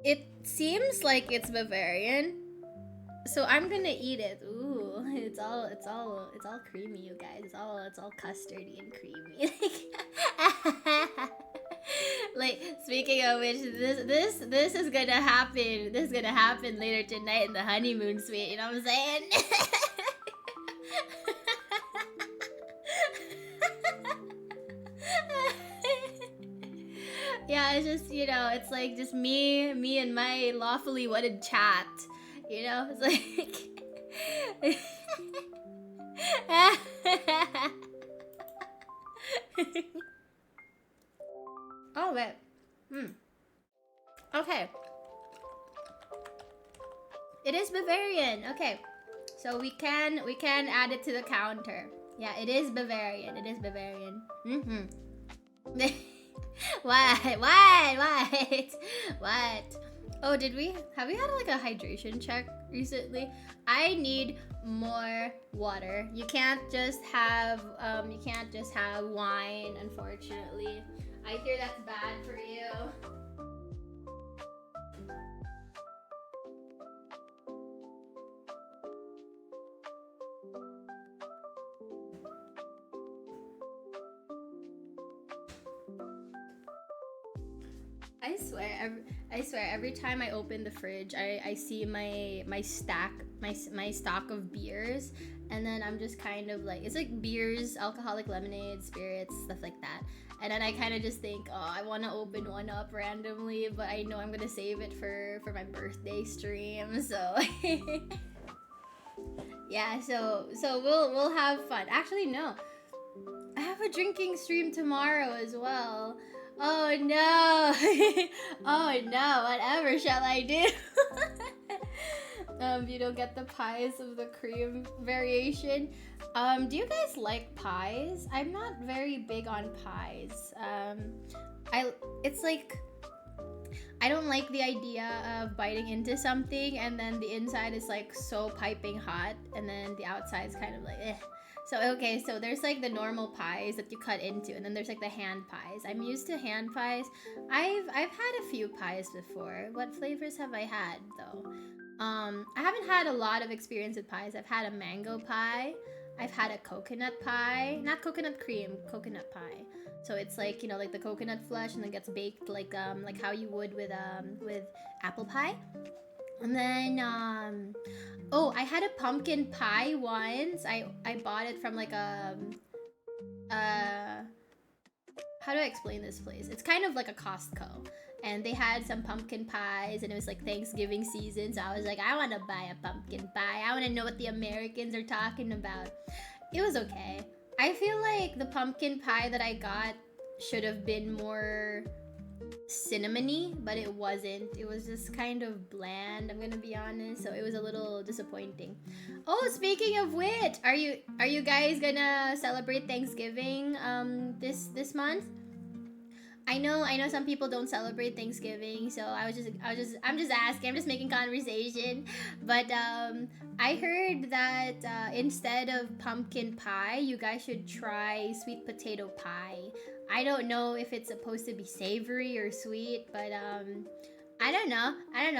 It seems like it's Bavarian, so I'm gonna eat it. Ooh, it's all creamy, you guys. It's all custardy and creamy. Like, speaking of which, this is gonna happen. This is gonna happen later tonight in the honeymoon suite. You know what I'm saying? Yeah, it's just, you know, it's like just me and my lawfully wedded chat. You know, it's like. Oh wait. Okay. It is Bavarian. Okay. So we can add it to the counter. Yeah, it is Bavarian. It is Bavarian. What? Oh, have we had like a hydration check recently? I need more water. You can't just have wine, unfortunately. I hear that's bad for you. I swear, every time I open the fridge, I see my stack my stock of beers, and then I'm just kind of like, it's like beers, alcoholic lemonade, spirits, stuff like that. And then I kind of just think, oh, I want to open one up randomly, but I know I'm gonna save it for my birthday stream. So yeah, so we'll have fun. Actually, no, I have a drinking stream tomorrow as well. Oh no. Oh no, whatever shall I do? You don't get the pies of the cream variation. Do you guys like pies? I'm not very big on pies. It's like, I don't like the idea of biting into something and then the inside is like so piping hot and then the outside's kind of like eh. So okay, so there's like the normal pies that you cut into, and then there's like the hand pies. I'm used to hand pies. I've had a few pies before. What flavors have I had though? I haven't had a lot of experience with pies. I've had a mango pie. I've had a coconut pie, not coconut cream, coconut pie. So it's like, you know, like the coconut flesh and then gets baked like how you would with apple pie. And then oh, I had a pumpkin pie once. I bought it from like how do I explain this place? It's kind of like a Costco. And they had some pumpkin pies, and it was like Thanksgiving season, so I was like, I want to buy a pumpkin pie. I want to know what the Americans are talking about. It was okay. I feel like the pumpkin pie that I got should have been more cinnamony, but it wasn't. It was just kind of bland, I'm gonna be honest, so it was a little disappointing. Oh, speaking of which, are you guys gonna celebrate Thanksgiving this month? I know some people don't celebrate Thanksgiving, so I'm just asking, I'm just making conversation. But I heard that instead of pumpkin pie, you guys should try sweet potato pie. I don't know if it's supposed to be savory or sweet, but I don't know.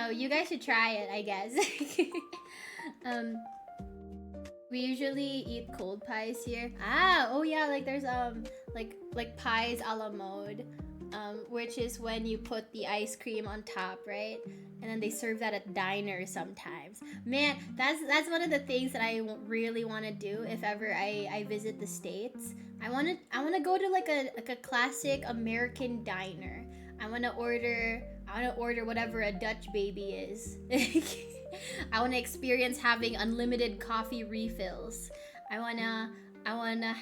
You guys should try it, I guess. We usually eat cold pies here. Oh yeah, like there's like pies a la mode. Which is when you put the ice cream on top, right? And then they serve that at diners sometimes. Man, that's one of the things that I really want to do if ever I visit the States. I want to go to like a classic American diner. I want to order whatever a Dutch baby is. I want to experience having unlimited coffee refills. I wanna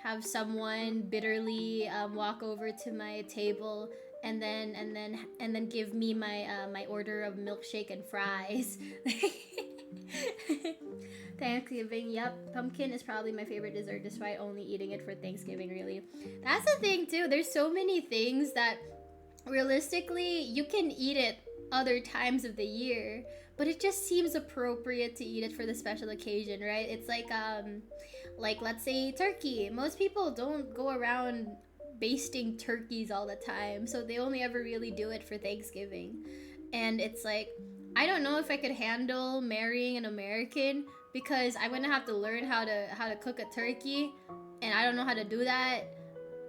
have someone bitterly walk over to my table and then give me my order of milkshake and fries. Thanksgiving, yep. Pumpkin is probably my favorite dessert, despite only eating it for Thanksgiving, really. That's the thing too. There's so many things that realistically you can eat it other times of the year, but it just seems appropriate to eat it for the special occasion, right? It's like let's say turkey. Most people don't go around basting turkeys all the time, so they only ever really do it for Thanksgiving. And it's like, I don't know if I could handle marrying an American, because I'm gonna have to learn how to cook a turkey, and I don't know how to do that.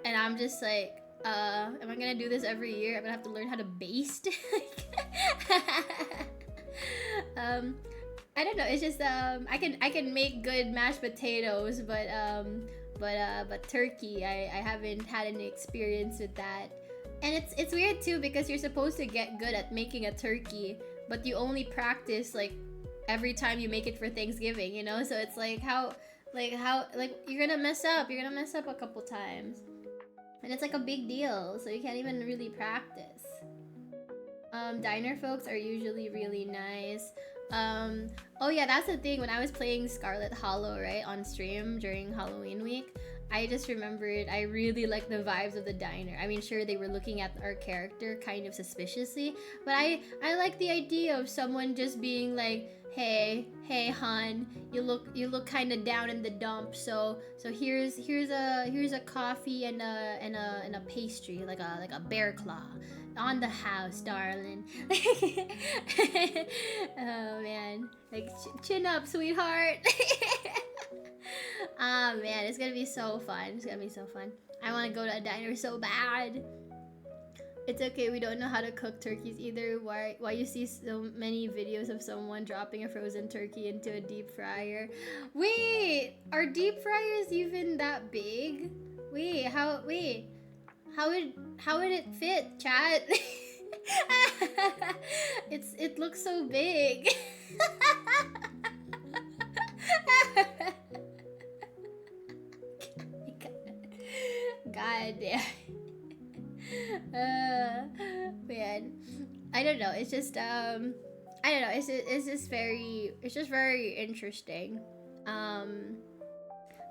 And I'm just like, am I gonna do this every year? I'm gonna have to learn how to baste. I don't know. It's just I can make good mashed potatoes, but turkey, I haven't had any experience with that. And it's weird too, because you're supposed to get good at making a turkey, but you only practice like every time you make it for Thanksgiving, you know? So it's like how you're gonna mess up a couple times. And it's like a big deal, so you can't even really practice. Diner folks are usually really nice. Oh yeah, that's the thing. When I was playing Scarlet Hollow, right, on stream during Halloween week, I just remembered I really liked the vibes of the diner. I mean, sure, they were looking at our character kind of suspiciously, but I like the idea of someone just being like, hey hon, you look kind of down in the dumps, so here's a coffee and a pastry, like a bear claw on the house, darling. Oh man, like chin up, sweetheart. Ah man, it's gonna be so fun. I want to go to a diner so bad. It's okay, we don't know how to cook turkeys either. Why you see so many videos of someone dropping a frozen turkey into a deep fryer? Wait, are deep fryers even that big? How would it fit, chat? It looks so big. God damn. Man, I don't know. It's just I don't know. It's just very interesting. Um,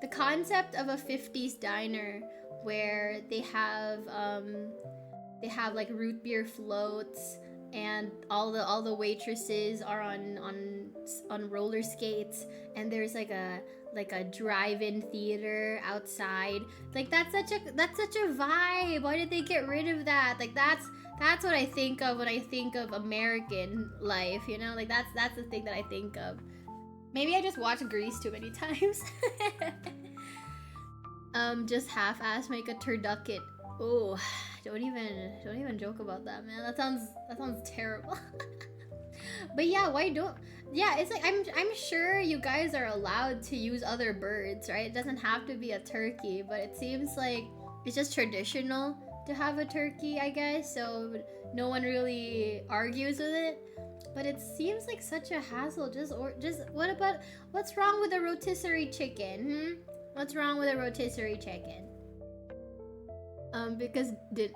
the concept of a 50s diner where they have like root beer floats, and all the waitresses are on roller skates, and there's like a drive-in theater outside. Like that's such a vibe. Why did they get rid of that? Like that's what I think of when I think of American life, you know? Like that's the thing that I think of. Maybe I just watched Grease too many times. Just half-ass make a turducken. Oh, don't even joke about that, man. That sounds terrible. But yeah, it's like I'm sure you guys are allowed to use other birds, right? It doesn't have to be a turkey, but it seems like it's just traditional to have a turkey, I guess. So no one really argues with it. But it seems like such a hassle. What's wrong with a rotisserie chicken? What's wrong with a rotisserie chicken? Because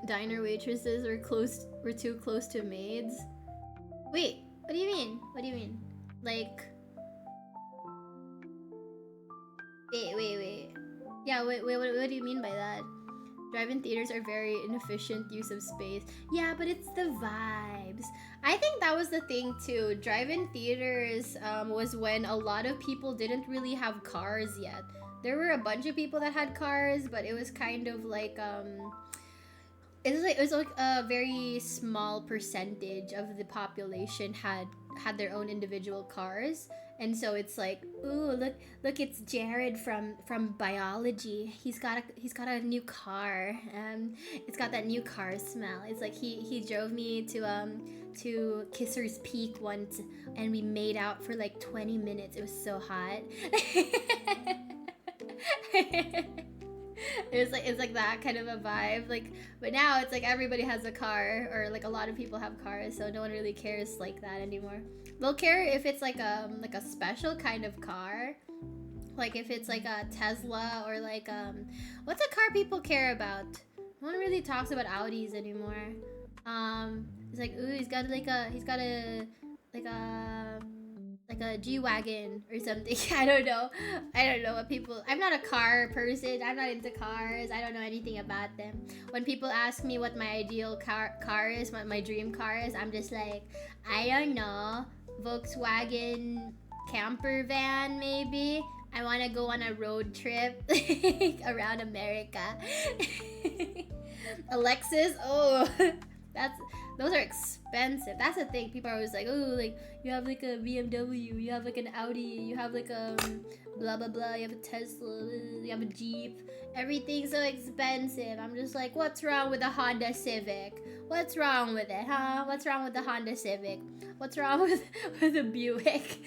diner waitresses were too close to maids. Wait, what do you mean? What do you mean? Like, wait. Yeah, wait, what do you mean by that? Drive-in theaters are very inefficient use of space. Yeah, but it's the vibes. I think that was the thing too. Drive-in theaters was when a lot of people didn't really have cars yet. There were a bunch of people that had cars, but it was kind of like it was like a very small percentage of the population had their own individual cars. And so it's like, ooh, look, it's Jared from biology. He's got a new car. It's got that new car smell. It's like he drove me to Kisser's Peak once, and we made out for like 20 minutes. It was so hot. It's like that kind of a vibe. Like, but now it's like everybody has a car, or like a lot of people have cars, so no one really cares like that anymore. They'll care if it's like a special kind of car, like if it's like a Tesla, or like what's a car people care about? No one really talks about Audis anymore. It's like, ooh, he's got a G-Wagon or something. I don't know what people. I'm not a car person. I'm not into cars. I don't know anything about them. When people ask me what my ideal car is, what my dream car is, I'm just like, I don't know. Volkswagen camper van, maybe. I want to go on a road trip around America. Alexis, oh, those are expensive. That's the thing. People are always like, oh, like you have like a BMW, you have like an Audi, you have like a blah blah blah, you have a Tesla, you have a Jeep. Everything's so expensive. I'm just like, what's wrong with a Honda Civic? What's wrong with it, huh? What's wrong with the Honda Civic? What's wrong with a Buick?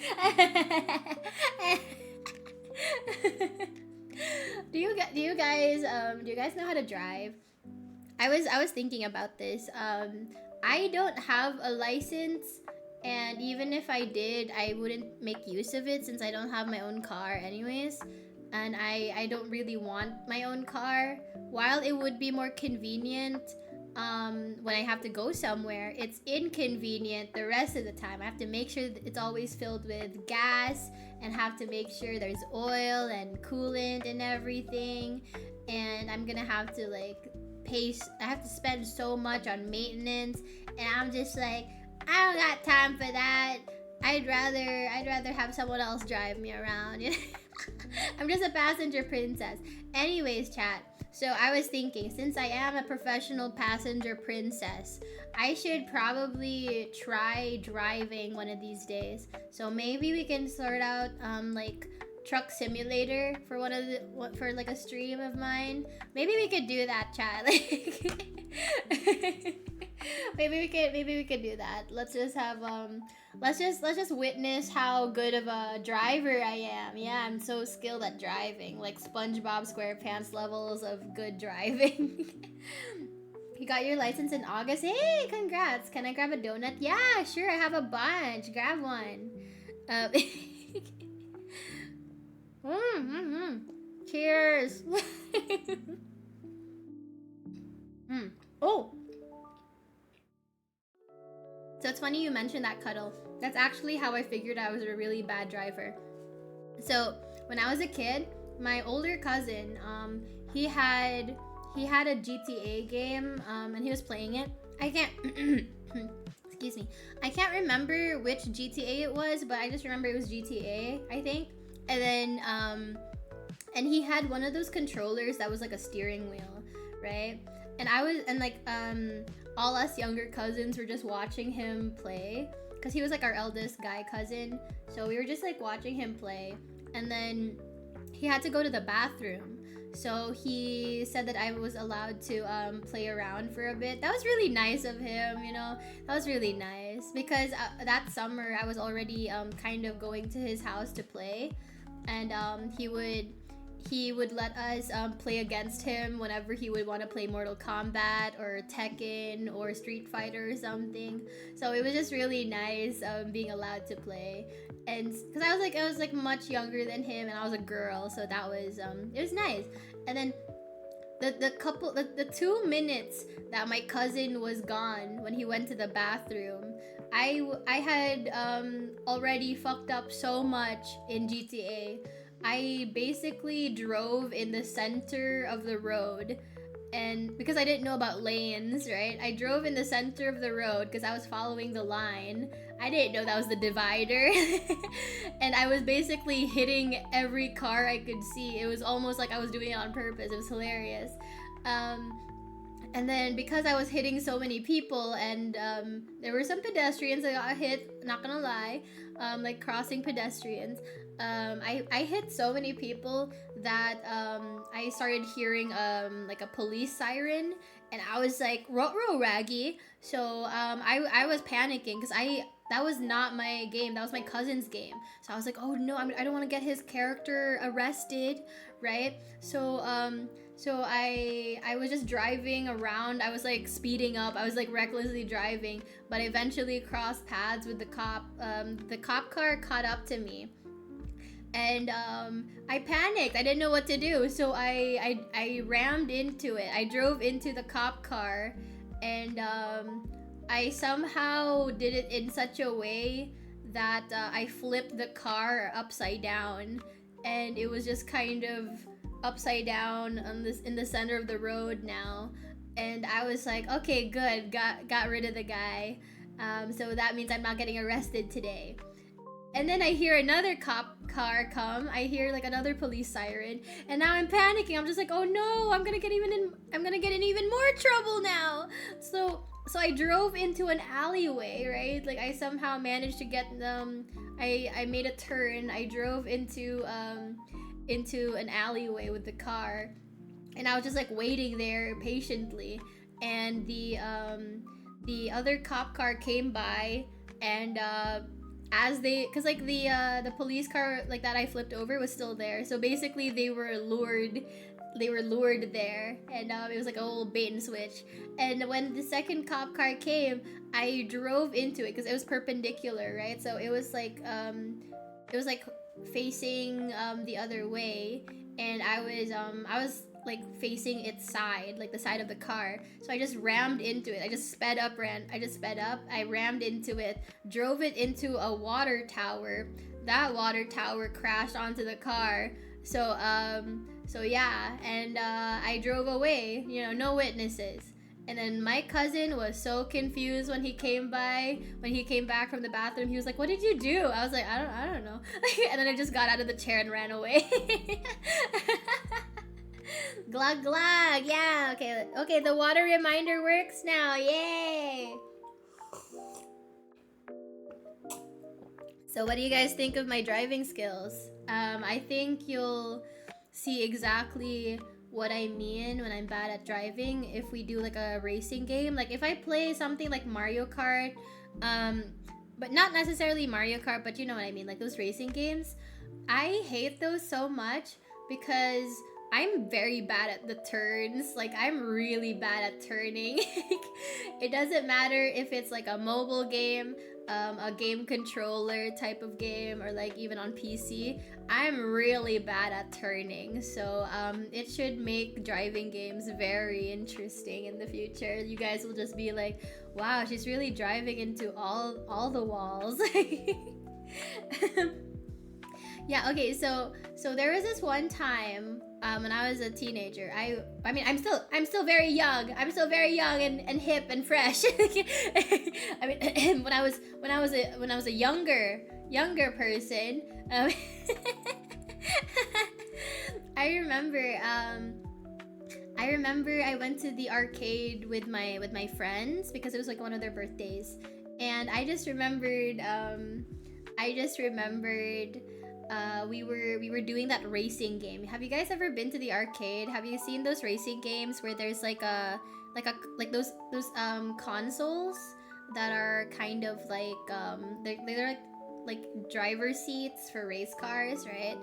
Do you guys know how to drive? I was thinking about this. I don't have a license, and even if I did, I wouldn't make use of it since I don't have my own car anyways. And I don't really want my own car. While it would be more convenient when I have to go somewhere, it's inconvenient the rest of the time. I have to make sure that it's always filled with gas, and have to make sure there's oil and coolant and everything. And I'm gonna have to like I have to spend so much on maintenance, and I'm just like, I don't got time for that. I'd rather have someone else drive me around. You know? I'm just a passenger princess. Anyways, chat. So I was thinking, since I am a professional passenger princess, I should probably try driving one of these days. So maybe we can sort out like truck simulator for for like a stream of mine. Maybe we could do that, chat. Like Maybe we could do that. Let's just have let's just witness how good of a driver I am. Yeah, I'm so skilled at driving, like SpongeBob SquarePants levels of good driving. You got your license in August. Hey, congrats. Can I grab a donut? Yeah, sure. I have a bunch. Grab one. Um, mm. Cheers. Mm. Oh, so it's funny you mentioned that, Cuddle. That's actually how I figured I was a really bad driver. So when I was a kid, my older cousin, he had a GTA game, and he was playing it. I can't excuse me. I can't remember which GTA it was, but I just remember it was GTA, I think. And then and he had one of those controllers that was like a steering wheel, right? And like all us younger cousins were just watching him play because he was like our eldest guy cousin. So we were just like watching him play, and then he had to go to the bathroom. So he said that I was allowed to play around for a bit. That was really nice of him, you know. That was really nice because that summer I was already kind of going to his house to play, and he would let us play against him whenever he would want to play Mortal Kombat or Tekken or Street Fighter or something. So it was just really nice being allowed to play, and because I was like much younger than him, and I was a girl, so that was it was nice. And then the 2 minutes that my cousin was gone when he went to the bathroom, I had already fucked up so much in GTA. I basically drove in the center of the road, and because I didn't know about lanes, right? I drove in the center of the road because I was following the line. I didn't know that was the divider. And I was basically hitting every car I could see. It was almost like I was doing it on purpose. It was hilarious. And then because I was hitting so many people, and there were some pedestrians that got hit, not gonna lie, like crossing pedestrians. I hit so many people that I started hearing like a police siren, and I was like, "Ruh-roh, Raggy." So I was panicking because that was not my game. That was my cousin's game. So I was like, "Oh no, I don't want to get his character arrested, right?" So I was just driving around. I was like speeding up. I was like recklessly driving, but I eventually crossed paths with the cop. The cop car caught up to me, and I panicked. I didn't know what to do, so I rammed into it. I drove into the cop car, and I somehow did it in such a way that I flipped the car upside down, and it was just kind of upside down on this in the center of the road now. And I was like, okay, good, got rid of the guy. So that means I'm not getting arrested today. And then I hear another cop car come. I hear like another police siren, and now I'm panicking. I'm just like, oh no, I'm gonna get in even more trouble now. So I drove into an alleyway, right? Like I somehow managed to get I made a turn. I drove into an alleyway with the car, and I was just like waiting there patiently, and the other cop car came by, and as they, because like the police car like that I flipped over was still there, so basically they were lured there, and it was like a whole bait and switch. And when the second cop car came, I drove into it because it was perpendicular, right? So it was like facing the other way, and I was like facing its side, like the side of the car. So I just rammed into it. I just sped up. I rammed into it, drove it into a water tower. That water tower crashed onto the car. So yeah, and I drove away. You know, no witnesses. And then my cousin was so confused when he came back from the bathroom. He was like, "What did you do?" I was like, I don't know." And then I just got out of the chair and ran away. Glug glug. Yeah, okay. Okay, the water reminder works now. Yay. So what do you guys think of my driving skills? I think you'll see exactly what I mean when I'm bad at driving. If we do like a racing game, like if I play something like Mario Kart, um, but not necessarily Mario Kart, but you know what I mean, like those racing games, I hate those so much because I'm very bad at the turns. Like, I'm really bad at turning. It doesn't matter if it's like a mobile game, a game controller type of game, or like even on PC. I'm really bad at turning. So, it should make driving games very interesting in the future. You guys will just be like, wow, she's really driving into all the walls. Yeah, okay, so there was this one time when I was a teenager. I mean, I'm still very young. I'm still very young and hip and fresh. I mean, when I was a younger person, I remember I went to the arcade with my friends because it was like one of their birthdays, and I just remembered we were doing that racing game. Have you guys ever been to the arcade? Have you seen those racing games where there's like those consoles that are kind of like they're like driver seats for race cars, right?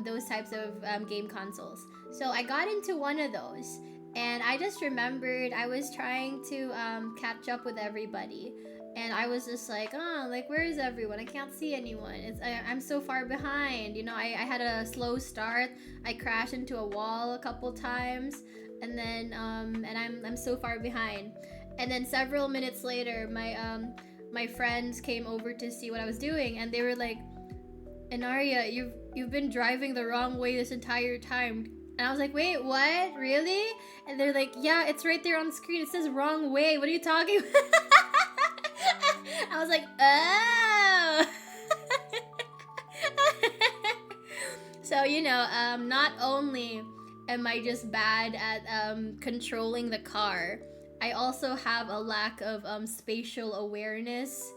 Those types of game consoles. So I got into one of those, and I just remembered I was trying to catch up with everybody, and I was just like, oh, like, where is everyone? I can't see anyone. I'm so far behind. You know, I had a slow start. I crashed into a wall a couple times, and then and I'm so far behind. And then several minutes later, my friends came over to see what I was doing, and they were like, Enaria, you've been driving the wrong way this entire time. And I was like, wait, what? Really? And they're like, yeah, it's right there on the screen. It says wrong way. What are you talking about? I was like, oh. So, you know, not only am I just bad at controlling the car, I also have a lack of spatial awareness.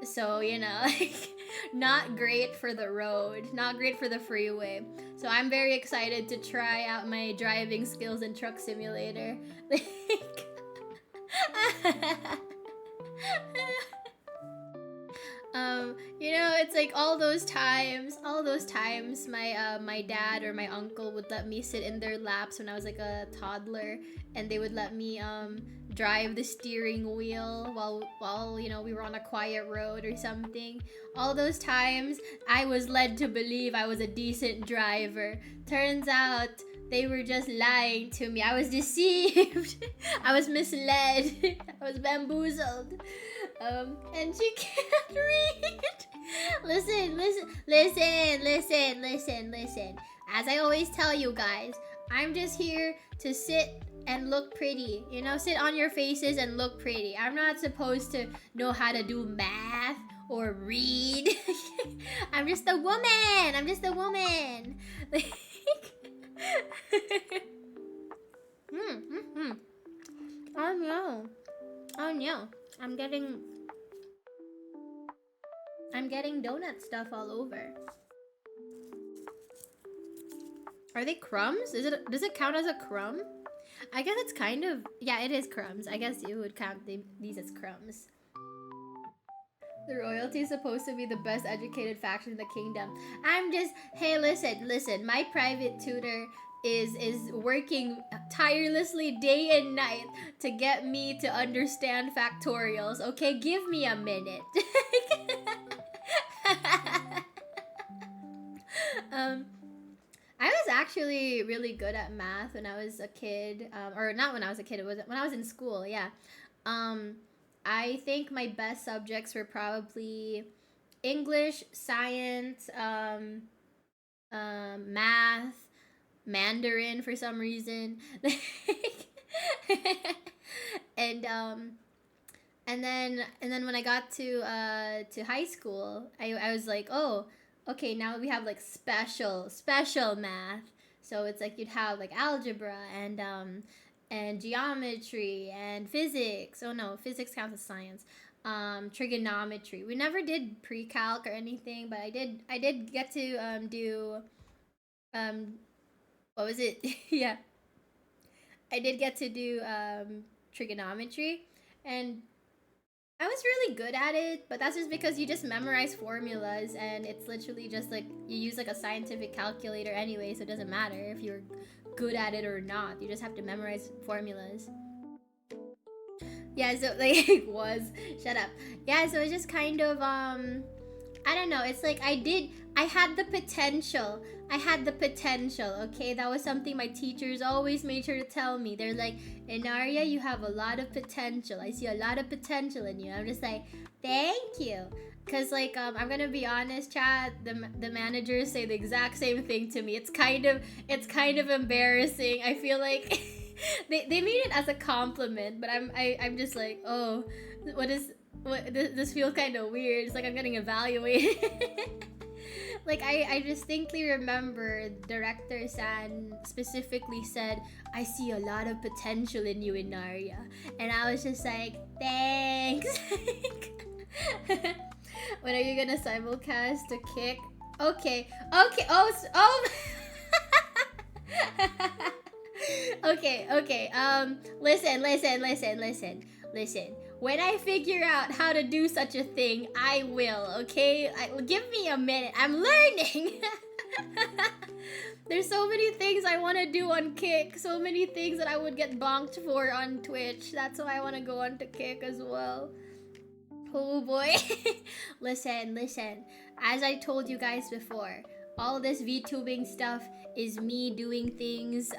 So, you know, like, not great for the road, not great for the freeway. So I'm very excited to try out my driving skills in Truck Simulator. You know, it's like all those times my dad or my uncle would let me sit in their laps when I was like a toddler, and they would let me drive the steering wheel while you know, we were on a quiet road or something. All those times I was led to believe I was a decent driver. Turns out they were just lying to me. I was deceived. I was misled. I was bamboozled. And she can't read. Listen. As I always tell you guys, I'm just here to sit and look pretty. You know, sit on your faces and look pretty. I'm not supposed to know how to do math or read. I'm just a woman. Oh no. I'm getting donut stuff all over. Are they crumbs? Does it count as a crumb? I guess it's kind of, yeah, it is crumbs. I guess you would count these as crumbs. The royalty is supposed to be the best educated faction in the kingdom. Hey, listen. My private tutor is working tirelessly day and night to get me to understand factorials. Okay, give me a minute. I was actually really good at math when I was a kid, or not when I was a kid. It was when I was in school. Yeah, I think my best subjects were probably English, science, math, Mandarin for some reason, and then when I got to high school, I was like, oh, okay, now we have like special math. So it's like you'd have like algebra and geometry and physics. Oh no, physics counts as science. Trigonometry. We never did pre-calc or anything, but I did get to do what was it? Yeah. I did get to do trigonometry, and I was really good at it, but that's just because you just memorize formulas, and it's literally just like you use like a scientific calculator anyway, so it doesn't matter if you're good at it or not. You just have to memorize formulas. Yeah, so like it was shut up. Yeah, so it's just kind of I don't know. It's like I had the potential. I had the potential, okay? That was something my teachers always made sure to tell me. They're like, Inaria, you have a lot of potential. I see a lot of potential in you. I'm just like, thank you. Cause like I'm gonna be honest, chat. The managers say the exact same thing to me. It's kind of embarrassing. I feel like they made it as a compliment, but I'm just like, oh, this feels kind of weird. It's like I'm getting evaluated. Like I distinctly remember director San specifically said, I see a lot of potential in you, Inaria. And I was just like, thanks. When are you gonna simulcast to kick? Okay. Oh. Okay. Listen. When I figure out how to do such a thing, I will, okay? Give me a minute. I'm learning. There's so many things I want to do on Kick. So many things that I would get bonked for on Twitch. That's why I want to go on to Kick as well. Oh boy. Listen. As I told you guys before, all this VTubing stuff is me doing things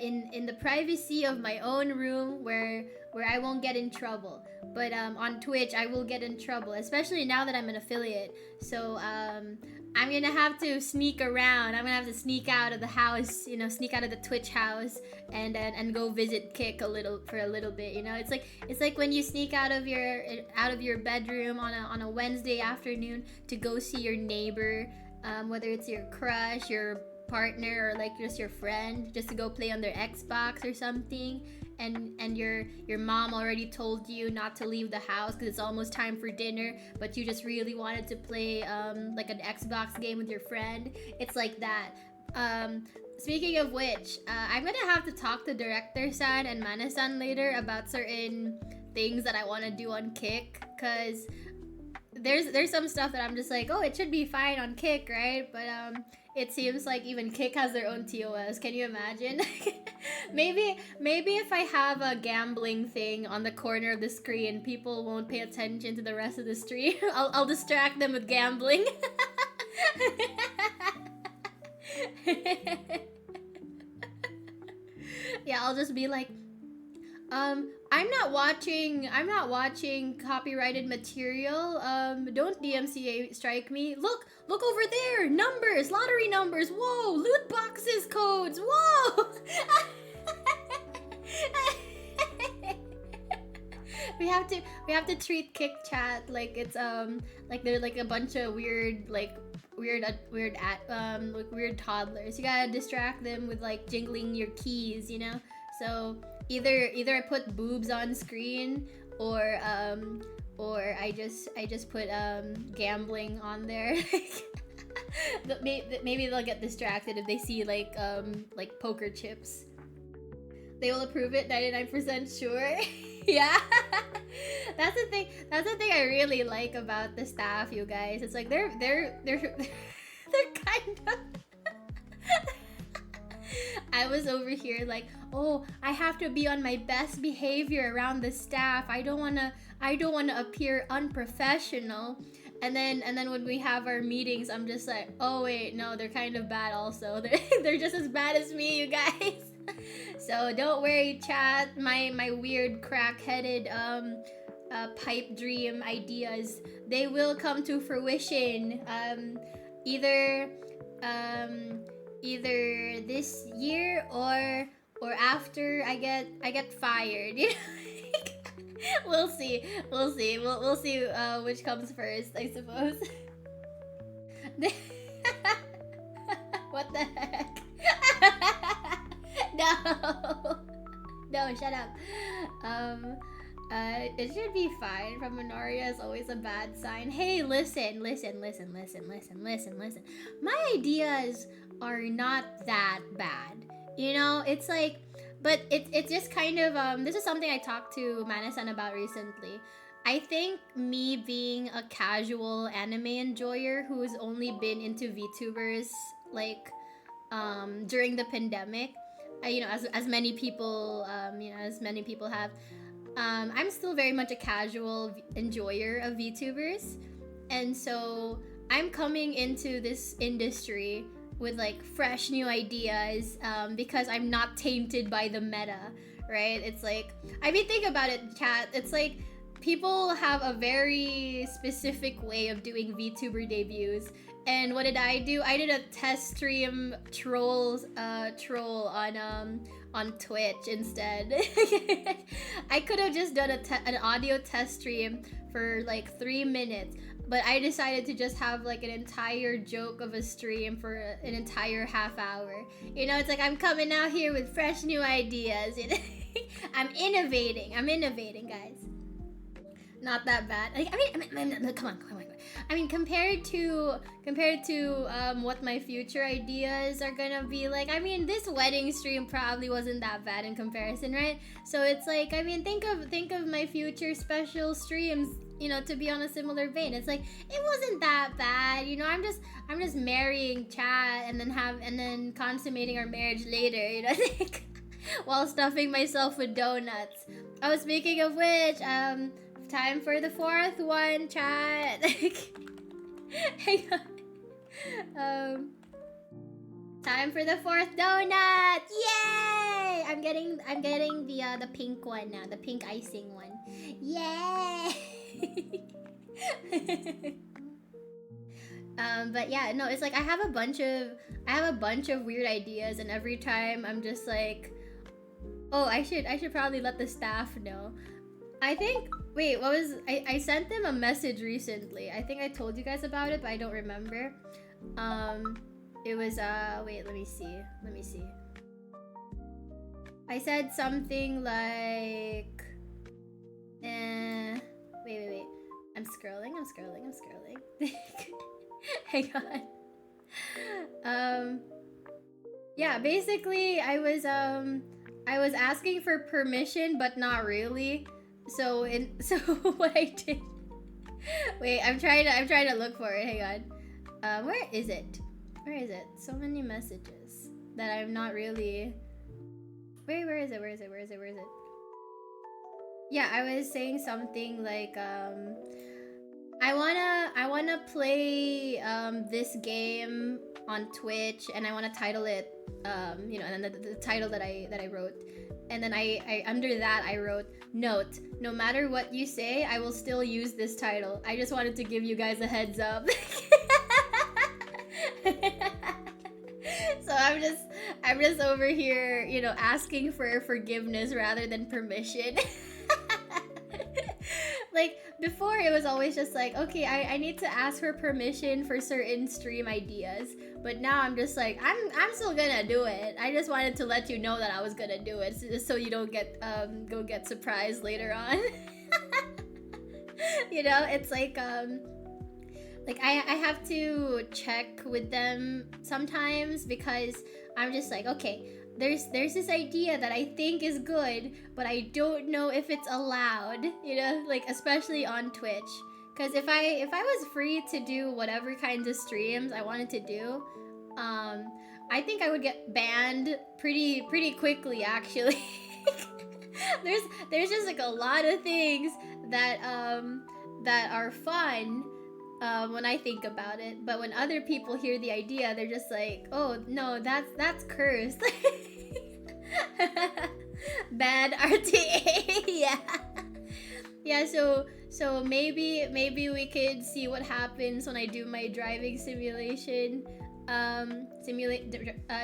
in the privacy of my own room where I won't get in trouble. But on Twitch, I will get in trouble, especially now that I'm an affiliate. So I'm gonna have to sneak around. I'm gonna have to sneak out of the house, sneak out of the Twitch house, and go visit Kick for a little bit. It's like when you sneak out of your bedroom on a Wednesday afternoon to go see your neighbor, whether it's your crush, your partner, or like just your friend, just to go play on their Xbox or something. And your mom already told you not to leave the house because it's almost time for dinner, but you just really wanted to play like an Xbox game with your friend. It's like that. Speaking of which, I'm gonna have to talk to Director-san and Mana-san later about certain things that I want to do on Kick, because there's some stuff that I'm just like, oh, it should be fine on Kick, right? But it seems like even Kick has their own TOS. Can you imagine? maybe if I have a gambling thing on the corner of the screen, people won't pay attention to the rest of the stream. I'll distract them with gambling. Yeah, I'll just be like, I'm not watching copyrighted material. Don't DMCA strike me. Look over there. Numbers, lottery numbers. Whoa, loot boxes codes. Whoa. we have to treat Kick Chat like it's like they're like a bunch of weird toddlers. You gotta distract them with like jingling your keys, So either I put boobs on screen, or I just put gambling on there. Maybe they'll get distracted if they see like poker chips. They will approve it 99% sure. Yeah. That's the thing I really like about the staff, you guys. It's like they're kind of I was over here like, oh, I have to be on my best behavior around the staff. I don't wanna appear unprofessional. And then when we have our meetings, I'm just like, oh wait, no, they're kind of bad also. They're just as bad as me, you guys. So don't worry, chat. My weird crack-headed pipe dream ideas, they will come to fruition. Either this year or after I get fired. We'll see. We'll see which comes first, I suppose. What the heck? No, shut up. It should be fine. From Minoria is always a bad sign. Hey, listen. My ideas are not that bad. It's like But it's just kind of this is something I talked to Manasan about recently. I think me being a casual anime enjoyer who's only been into VTubers like during the pandemic, as many people as many people have, I'm still very much a casual enjoyer of VTubers, and so I'm coming into this industry with like fresh new ideas because I'm not tainted by the meta, right? It's like, I mean, think about it, chat. It's like people have a very specific way of doing VTuber debuts. And what did I do? I did a test stream troll on Twitch instead. I could have just done an audio test stream for like 3 minutes, but I decided to just have like an entire joke of a stream for an entire half hour. You know, it's like I'm coming out here with fresh new ideas. I'm innovating, guys. Not that bad. Like, I mean, come on. I mean, compared to what my future ideas are gonna be like, I mean, this wedding stream probably wasn't that bad in comparison, right? So it's like, I mean, think of my future special streams, you know, to be on a similar vein. It's like, it wasn't that bad, you know. I'm just marrying Chad and then consummating our marriage later, you know, like, while stuffing myself with donuts. Oh, speaking of which, time for the fourth one, chat. Hang on. Time for the fourth donut. Yay! I'm getting the pink one now, the pink icing one. Yay! But yeah, no, it's like I have a bunch of weird ideas, and every time I'm just like, oh, I should probably let the staff know. I think, wait, what was, I sent them a message recently. I think I told you guys about it, but I don't remember. It was, wait, let me see. I said something like, wait. I'm scrolling. Hang on. Yeah, basically, I was asking for permission, but not really. So what I did. Wait, I'm trying to look for it. Hang on. Where is it? So many messages that I'm not really. Where is it? Yeah, I was saying something like I wanna play this game on Twitch, and I wanna title it and then the title that I wrote. And then I under that I wrote, note, no matter what you say, I will still use this title. I just wanted to give you guys a heads up. So I'm just over here, you know, asking for forgiveness rather than permission. Like, before it was always just like, okay, I need to ask for permission for certain stream ideas. But now I'm just like, I'm still gonna do it. I just wanted to let you know that I was gonna do it, just so you don't get surprised later on. You know, it's like I have to check with them sometimes, because I'm just like, okay, there's this idea that I think is good, but I don't know if it's allowed, you know, like, especially on Twitch. Because if I was free to do whatever kinds of streams I wanted to do, I think I would get banned pretty quickly, actually. There's just like a lot of things that are fun when I think about it, but when other people hear the idea, they're just like, oh no, that's cursed. Bad RTA. Yeah, so maybe we could see what happens when I do my driving simulation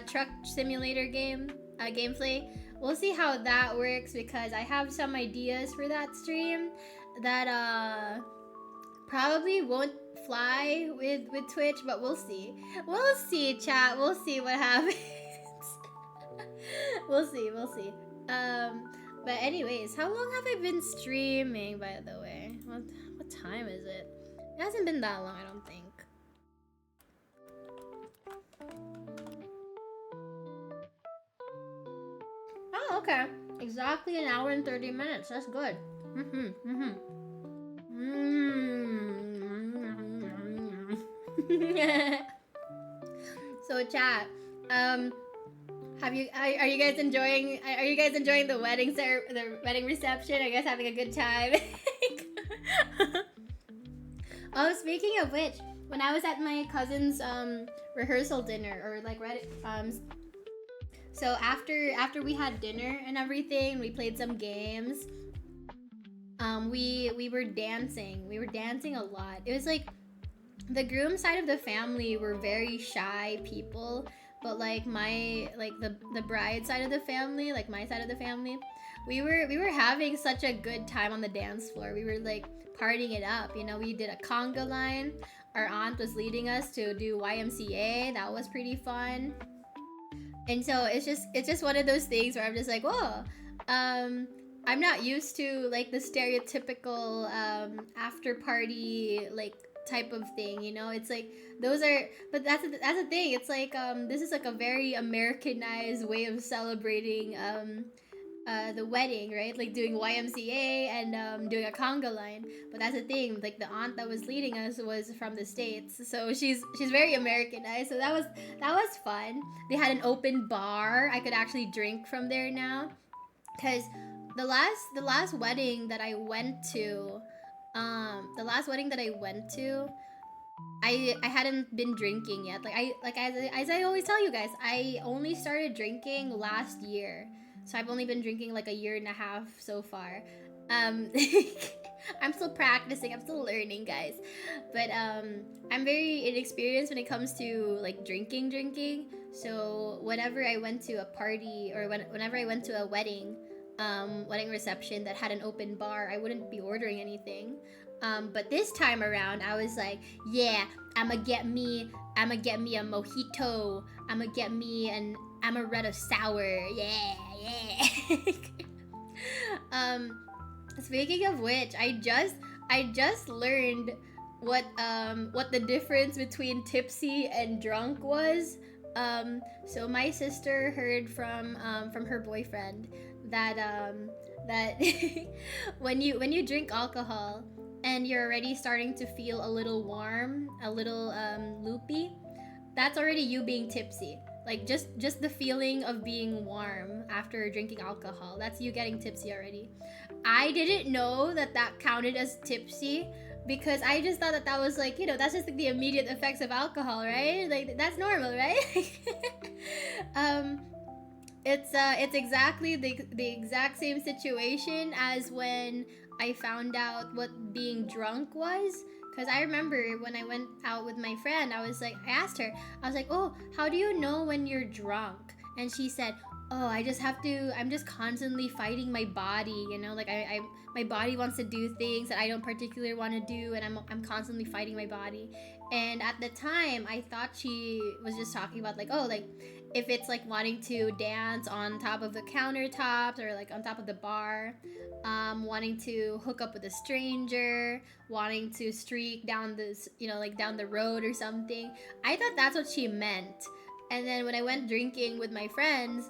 truck simulator gameplay. We'll see how that works, because I have some ideas for that stream that probably won't fly with Twitch, but we'll see. Chat. We'll see what happens. We'll see. But anyways, how long have I been streaming, by the way? What time is it? It hasn't been that long, I don't think. Oh, Okay. Exactly an hour and 30 minutes. That's good. So chat. Have you are you guys enjoying the the wedding reception? Are you guys having a good time? Oh, speaking of which, when I was at my cousin's rehearsal dinner or like so after we had dinner and everything, we played some games. We were dancing. We were dancing a lot. It was like the groom side of the family were very shy people, but like the bride side of the family, like my side of the family, we were having such a good time on the dance floor. We were like partying it up. You know, we did a conga line. Our aunt was leading us to do YMCA. That was pretty fun. And so it's just one of those things where I'm just like, whoa, I'm not used to like the stereotypical after party like type of thing, you know. It's like those are, but that's the thing. It's like this is like a very Americanized way of celebrating the wedding, right? Like doing YMCA and doing a conga line. But that's the thing. Like the aunt that was leading us was from the States, so she's very Americanized. So that was fun. They had an open bar. I could actually drink from there now, because the last wedding that I went to, the last wedding that I went to, I hadn't been drinking yet. As I always tell you guys, I only started drinking last year. So I've only been drinking like a year and a half so far. Um I'm still practicing, I'm still learning, guys. But I'm very inexperienced when it comes to like drinking. So whenever I went to a party or whenever I went to a wedding reception that had an open bar, I wouldn't be ordering anything. But this time around, I was like, yeah, I'ma get me a mojito. I'ma get me an amaretto sour. Yeah. Speaking of which, I just learned what the difference between tipsy and drunk was. So my sister heard from her boyfriend that when you drink alcohol and you're already starting to feel a little warm, a little loopy, that's already you being tipsy. Like just the feeling of being warm after drinking alcohol, that's you getting tipsy already. I didn't know that counted as tipsy, because I just thought that was like, you know, that's just like the immediate effects of alcohol, right? Like that's normal, right? um it's exactly the exact same situation as when I found out what being drunk was. Because I remember when I went out with my friend, I asked her, I was like, oh, how do you know when you're drunk? And she said, oh, I'm just constantly fighting my body, you know, like my body wants to do things that I don't particularly want to do, and I'm constantly fighting my body. And at the time, I thought she was just talking about like, oh, like if it's like wanting to dance on top of the countertops or like on top of the bar, wanting to hook up with a stranger, wanting to streak down this, you know, like down the road or something. I thought that's what she meant. And then when I went drinking with my friends,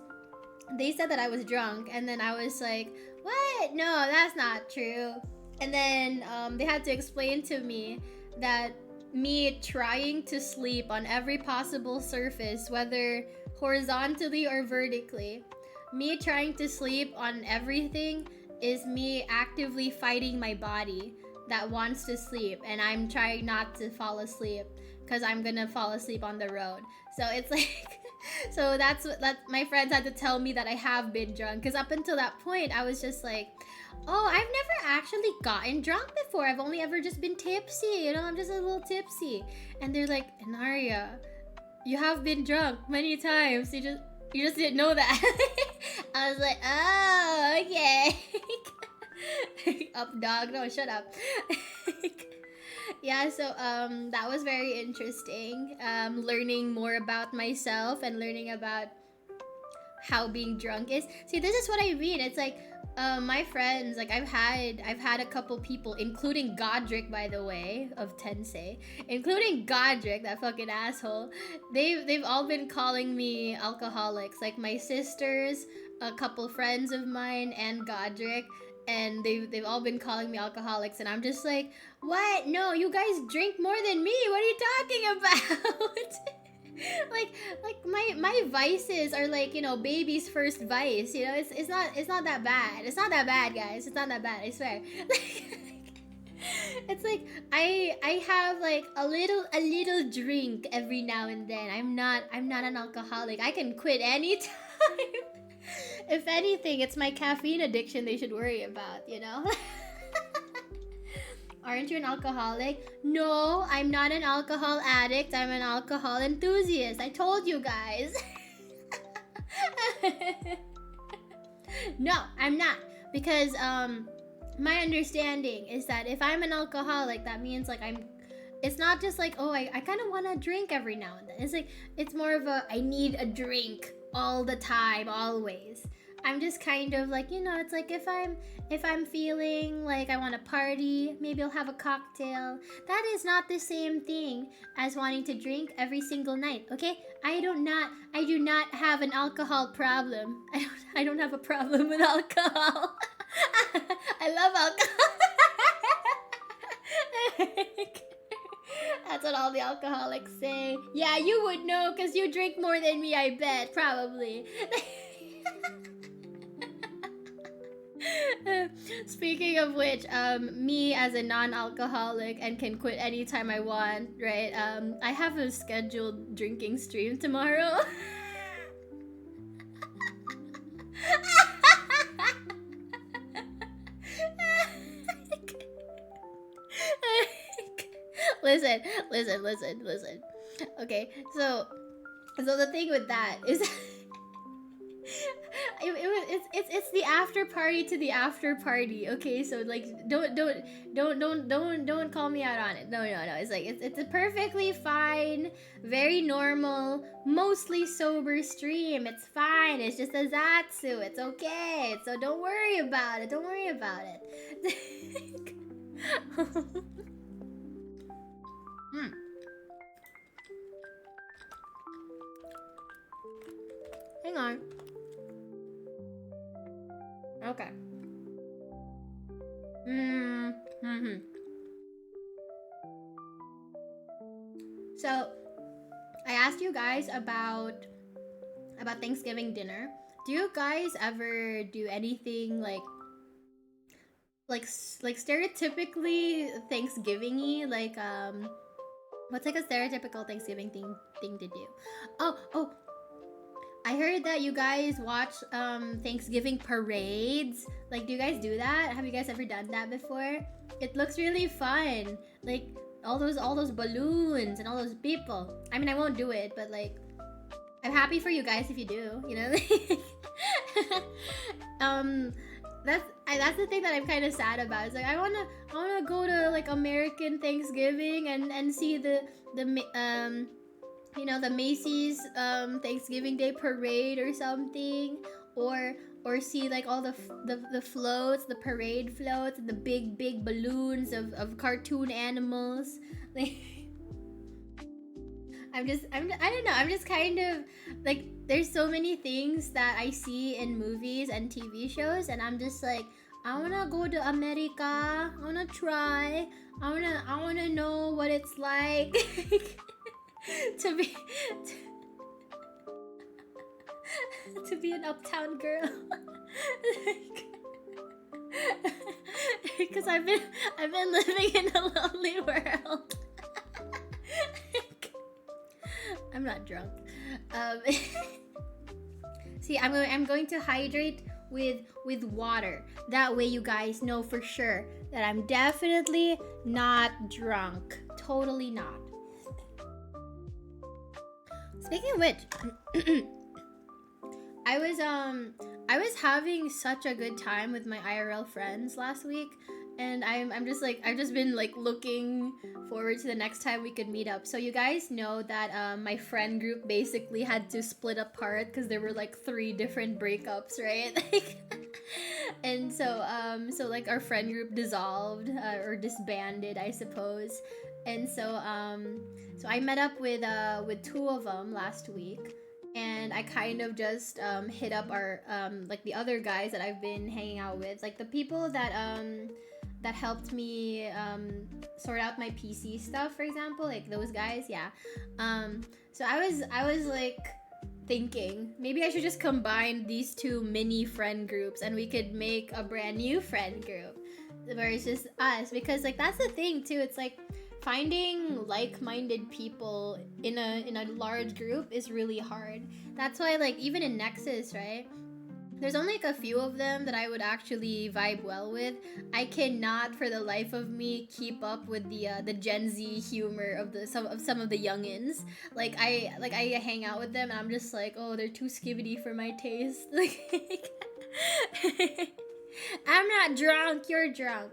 they said that I was drunk, and then I was like, what? No, that's not true. And then they had to explain to me that me trying to sleep on every possible surface, whether horizontally or vertically, me trying to sleep on everything is me actively fighting my body that wants to sleep, and I'm trying not to fall asleep because I'm gonna fall asleep on the road. So it's like so that's what my friends had to tell me, that I have been drunk, because up until that point I was just like, oh, I've never actually gotten drunk before. I've only ever just been tipsy, you know, I'm just a little tipsy. And they're like, Naria, you have been drunk many times, you just didn't know that. I was like, oh, okay. Up dog, no, shut up. Yeah, so that was very interesting, learning more about myself and learning about how being drunk is. See, this is what I mean. It's like my friends, like I've had a couple people, including Godric, by the way, of Tensei, including Godric, that fucking asshole. They've all been calling me alcoholics. Like my sisters a couple friends of mine and Godric, and they've all been calling me alcoholics, and I'm just like, what? No, you guys drink more than me. What are you talking about? like my vices are like, you know, baby's first vice. You know, it's not that bad. It's not that bad, guys. It's not that bad. I swear. It's like I have like a little drink every now and then. I'm not an alcoholic. I can quit anytime. If anything, it's my caffeine addiction they should worry about, you know? Aren't you an alcoholic? No, I'm not an alcohol addict. I'm an alcohol enthusiast. I told you guys. No, I'm not. Because my understanding is that if I'm an alcoholic, that means like it's not just like, oh, I kind of want to drink every now and then. It's like, it's more of a, I need a drink all the time, always. I'm just kind of like, you know, it's like if I'm feeling like I want to party, maybe I'll have a cocktail. That is not the same thing as wanting to drink every single night, okay? I do not have an alcohol problem. I don't have a problem with alcohol. I love alcohol. That's what all the alcoholics say. Yeah, you would know because you drink more than me, I bet. Probably. Speaking of which, me as a non-alcoholic and can quit anytime I want, right? I have a scheduled drinking stream tomorrow. Listen. Okay, so the thing with that is it's the after party to the after party. Okay, so like don't call me out on it. No. It's like it's a perfectly fine, very normal, mostly sober stream. It's fine. It's just a Zatsu. It's okay. So don't worry about it. Hang on. Okay. So, I asked you guys about Thanksgiving dinner. Do you guys ever do anything like stereotypically Thanksgiving-y? Like what's like a stereotypical Thanksgiving thing to do? Oh, I heard that you guys watch Thanksgiving parades. Like, do you guys do that? Have you guys ever done that before? It looks really fun. Like all those balloons and all those people. I mean, I won't do it, but like I'm happy for you guys if you do, you know? That's the thing that I'm kind of sad about. It's like I wanna go to like American Thanksgiving and see the you know, the Macy's Thanksgiving Day parade or something, or see like all the floats, the parade floats, and the big balloons of cartoon animals. Like I don't know. I'm just kind of like, there's so many things that I see in movies and TV shows, and I'm just like, I wanna go to America. I wanna try. I wanna know what it's like to be an uptown girl. Because I've been living in a lonely world. I'm not drunk. See, I'm going to hydrate with water. That way you guys know for sure that I'm definitely not drunk. Totally not. Speaking of which, I was having such a good time with my IRL friends last week, and I've just been like looking forward to the next time we could meet up. So you guys know that my friend group basically had to split apart because there were like 3 different breakups, right? And so like our friend group dissolved or disbanded, I suppose. And so I met up with 2 of them last week, and I kind of just hit up our like the other guys that I've been hanging out with, like the people that helped me sort out my PC stuff, for example, like those guys, yeah. So I was like thinking maybe I should just combine these two mini friend groups and we could make a brand new friend group where it's just us, because like that's the thing too. It's like finding like-minded people in a large group is really hard. That's why like even in Nexus, right? There's only like a few of them that I would actually vibe well with. I cannot for the life of me keep up with the Gen Z humor of some of the youngins. Like I hang out with them and I'm just like, oh, they're too skibbity for my taste. Like I'm not drunk, you're drunk.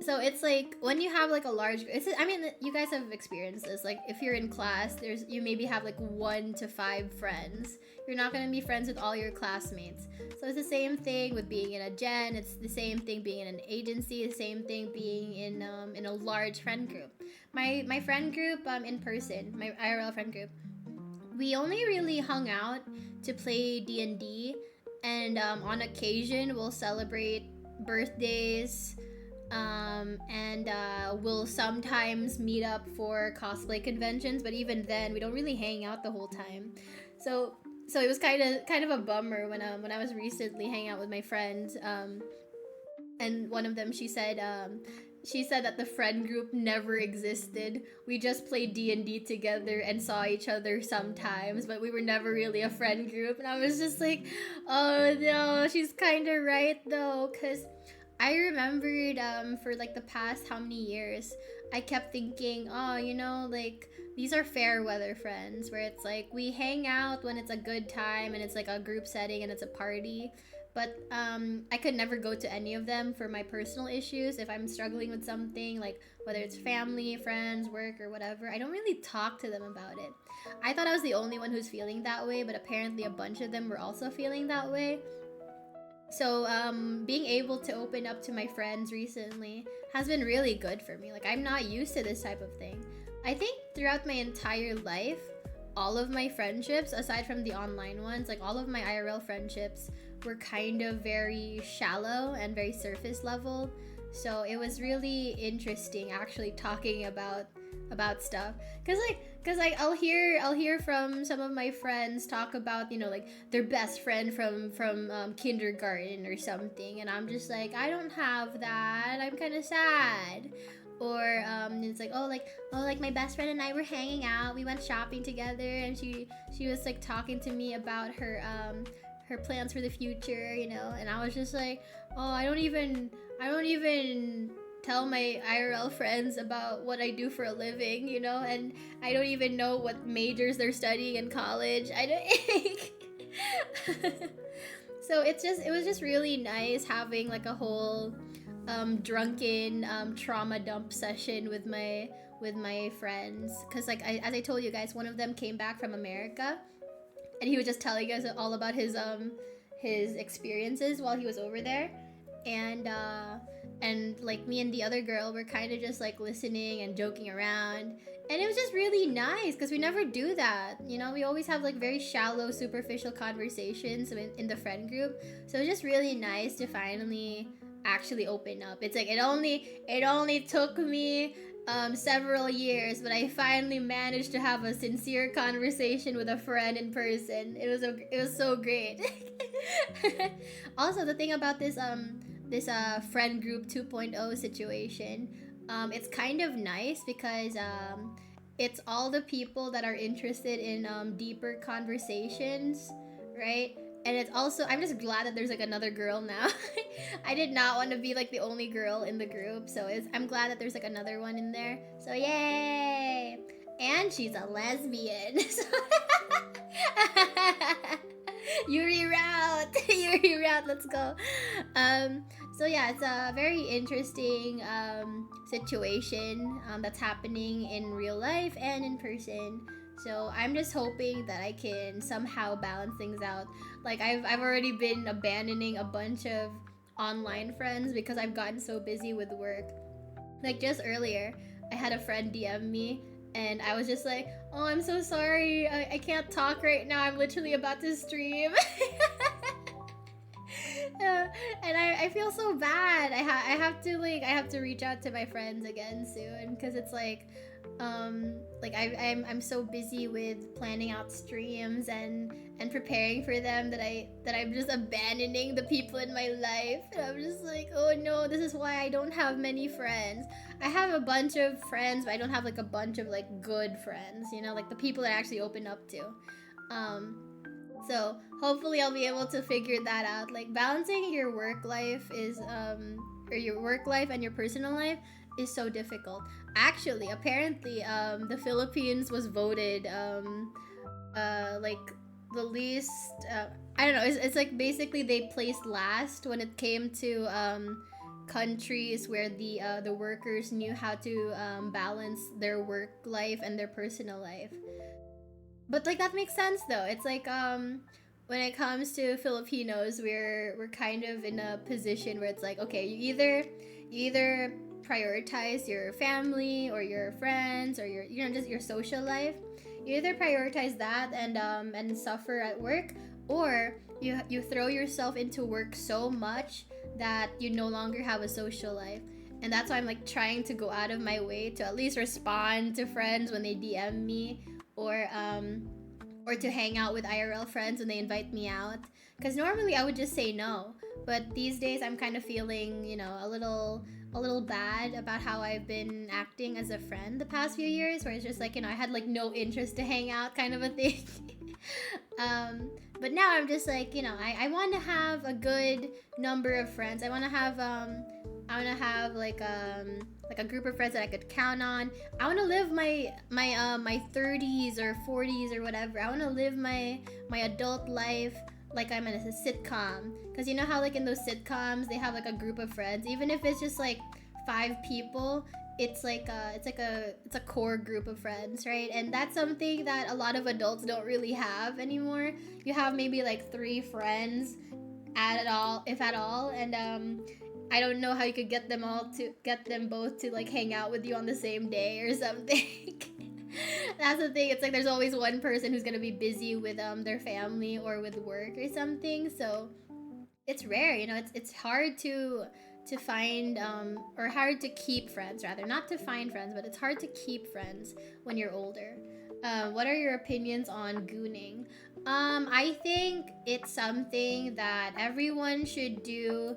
So it's like when you have like a large, I mean, you guys have experienced this. Like if you're in class, you maybe have like 1 to 5 friends. You're not gonna be friends with all your classmates. So it's the same thing with being in a gen. It's the same thing being in an agency. The same thing being in a large friend group. My friend group in person, my IRL friend group, we only really hung out to play D&D, and on occasion we'll celebrate birthdays, and we'll sometimes meet up for cosplay conventions, but even then we don't really hang out the whole time. So it was kind of a bummer when I was recently hanging out with my friends, and one of them, she said that the friend group never existed. We just played D&D together and saw each other sometimes, but we were never really a friend group. And I was just like, oh no, she's kind of right though, because I remembered for like the past how many years, I kept thinking, oh, like these are fair weather friends, where it's like we hang out when it's a good time and it's like a group setting and it's a party. But I could never go to any of them for my personal issues. If I'm struggling with something, like whether it's family, friends, work, or whatever, I don't really talk to them about it. I thought I was the only one who's feeling that way, but apparently a bunch of them were also feeling that way. So being able to open up to my friends recently has been really good for me. Like I'm not used to this type of thing. I think throughout my entire life, all of my friendships, aside from the online ones, like all of my IRL friendships were kind of very shallow and very surface level. So it was really interesting actually talking about stuff, cuz like I'll hear from some of my friends talk about, like their best friend from kindergarten or something, and I'm just like, I don't have that. I'm kind of sad. Or it's like, like my best friend and I were hanging out. We went shopping together, and she was like talking to me about her plans for the future, and I was just like, oh, I don't even tell my IRL friends about what I do for a living, and I don't even know what majors they're studying in college. I don't. So it was just really nice having like a whole drunken trauma dump session with my friends, because like as I told you guys, one of them came back from America, and he was just telling us all about his experiences while he was over there, and like me and the other girl were kind of just like listening and joking around, and it was just really nice because we never do that. We always have like very shallow, superficial conversations in the friend group. So it was just really nice to finally actually open up. It's like it only took me several years, but I finally managed to have a sincere conversation with a friend in person. It was so great. Also, the thing about this friend group 2.0 situation, it's kind of nice because it's all the people that are interested in deeper conversations, right? And it's also, I'm just glad that there's like another girl now. I did not want to be like the only girl in the group, so I'm glad that there's like another one in there. So yay! And she's a lesbian. Yuri route, Yuri route. Let's go. So yeah, it's a very interesting situation that's happening in real life and in person. So I'm just hoping that I can somehow balance things out. Like I've already been abandoning a bunch of online friends because I've gotten so busy with work. Like just earlier, I had a friend DM me And I was just like, oh, I'm so sorry. I can't talk right now. I'm literally about to stream. And I feel so bad. I have to reach out to my friends again soon because it's like I'm so busy with planning out streams and preparing for them that I'm just abandoning the people in my life. And I'm just like, oh no, this is why I don't have many friends. I have a bunch of friends, but I don't have like a bunch of like good friends, you know, like the people that I actually open up to. Um, so hopefully I'll be able to figure that out. Like balancing your work life or your work life and your personal life is so difficult. Actually, apparently, the Philippines was voted like the least. I don't know. It's like basically they placed last when it came to countries where the workers knew how to balance their work life and their personal life. But like that makes sense though. It's like when it comes to Filipinos, we're kind of in a position where it's like, okay, you either prioritize your family or your friends or your, you know, just your social life. You either prioritize that and suffer at work, or you throw yourself into work so much that you no longer have a social life. And that's why I'm like trying to go out of my way to at least respond to friends when they DM me, or to hang out with IRL friends when they invite me out. Because normally I would just say no, but these days I'm kind of feeling, you know, a little bad about how I've been acting as a friend the past few years, where it's just like, you know, I had like no interest to hang out kind of a thing. But now I'm just like, you know, I want to have a good number of friends. I want to have like a group of friends that I could count on. I want to live my 30s or 40s or whatever. I want to live my adult life like I'm in a sitcom. Cuz you know how like in those sitcoms they have like a group of friends, even if it's just like 5 people, it's a core group of friends, right? And that's something that a lot of adults don't really have anymore. You have maybe like 3 friends at all, if at all, and I don't know how you could get them both to like hang out with you on the same day or something. That's the thing. It's like there's always one person who's gonna be busy with their family or with work or something. So it's rare, you know. It's hard to find or hard to keep friends, rather, not to find friends, but it's hard to keep friends when you're older. What are your opinions on gooning? I think it's something that everyone should do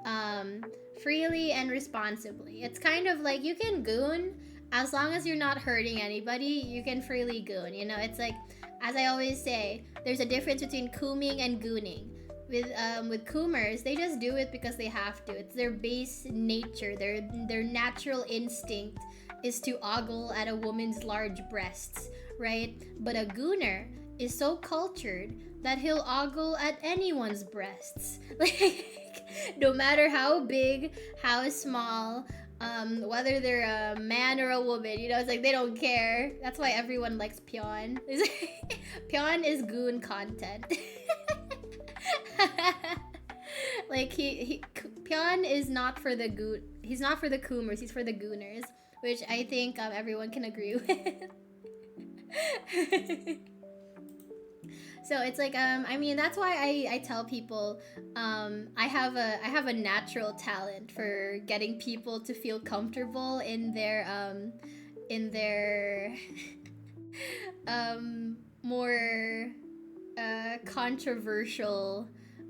um, freely and responsibly. It's kind of like you can goon as long as you're not hurting anybody. You can freely goon. You know, it's like, as I always say, there's a difference between cooming and gooning. With coomers, they just do it because they have to. It's their base nature. Their natural instinct is to ogle at a woman's large breasts, right? But a gooner is so cultured that he'll ogle at anyone's breasts. Like, no matter how big, how small, whether they're a man or a woman, you know, it's like they don't care. That's why everyone likes Pyeon. Pyeon is goon content. Like Pyeon is not for the goon. He's not for the coomers. He's for the gooners, which I think everyone can agree with. So it's like I mean, that's why I tell people I have a natural talent for getting people to feel comfortable in their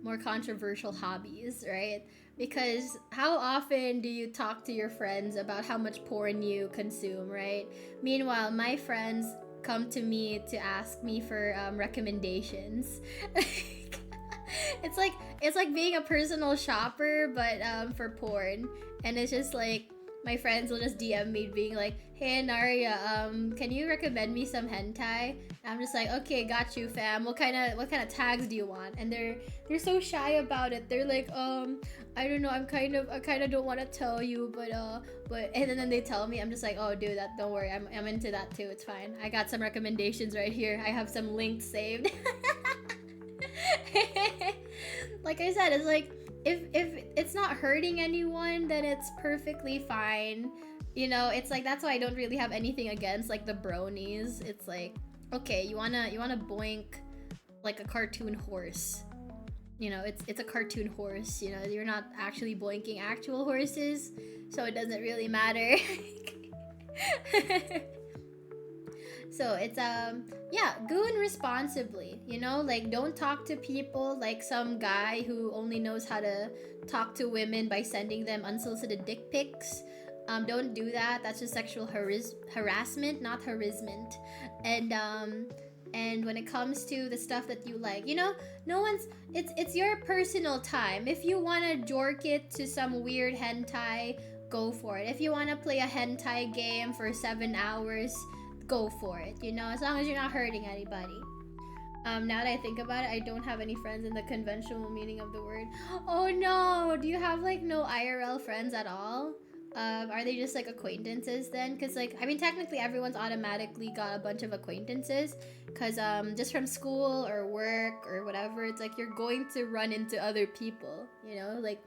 more controversial hobbies, right? Because how often do you talk to your friends about how much porn you consume, right? Meanwhile, my friends come to me to ask me for recommendations. It's like being a personal shopper, but for porn. And it's just like my friends will just DM me being like, "Hey Naria, can you recommend me some hentai?" And I'm just like, "Okay, got you, fam. What kind of tags do you want?" And they're so shy about it. They're like, I don't know. I kind of don't want to tell you, but and then they tell me. I'm just like, "Oh, dude, don't worry. I'm into that too. It's fine. I got some recommendations right here. I have some links saved." Like I said, it's like if it's not hurting anyone, then it's perfectly fine It's like that's why I don't really have anything against like the bronies. It's like, okay, you wanna boink like a cartoon horse. It's a cartoon horse. You're not actually boinking actual horses, so it doesn't really matter. So it's yeah, goon responsibly. Like don't talk to people like some guy who only knows how to talk to women by sending them unsolicited dick pics. Don't do that. That's just sexual harassment, not harassment. And when it comes to the stuff that you like, no one's it's your personal time. If you want to jork it to some weird hentai, go for it. If you want to play a hentai game for 7 hours, go for it. As long as you're not hurting anybody. Now that I think about it, I don't have any friends in the conventional meaning of the word. Oh no! Do you have like no IRL friends at all? Are they just like acquaintances then? Because like, I mean, technically everyone's automatically got a bunch of acquaintances. Because just from school or work or whatever, it's like you're going to run into other people, like.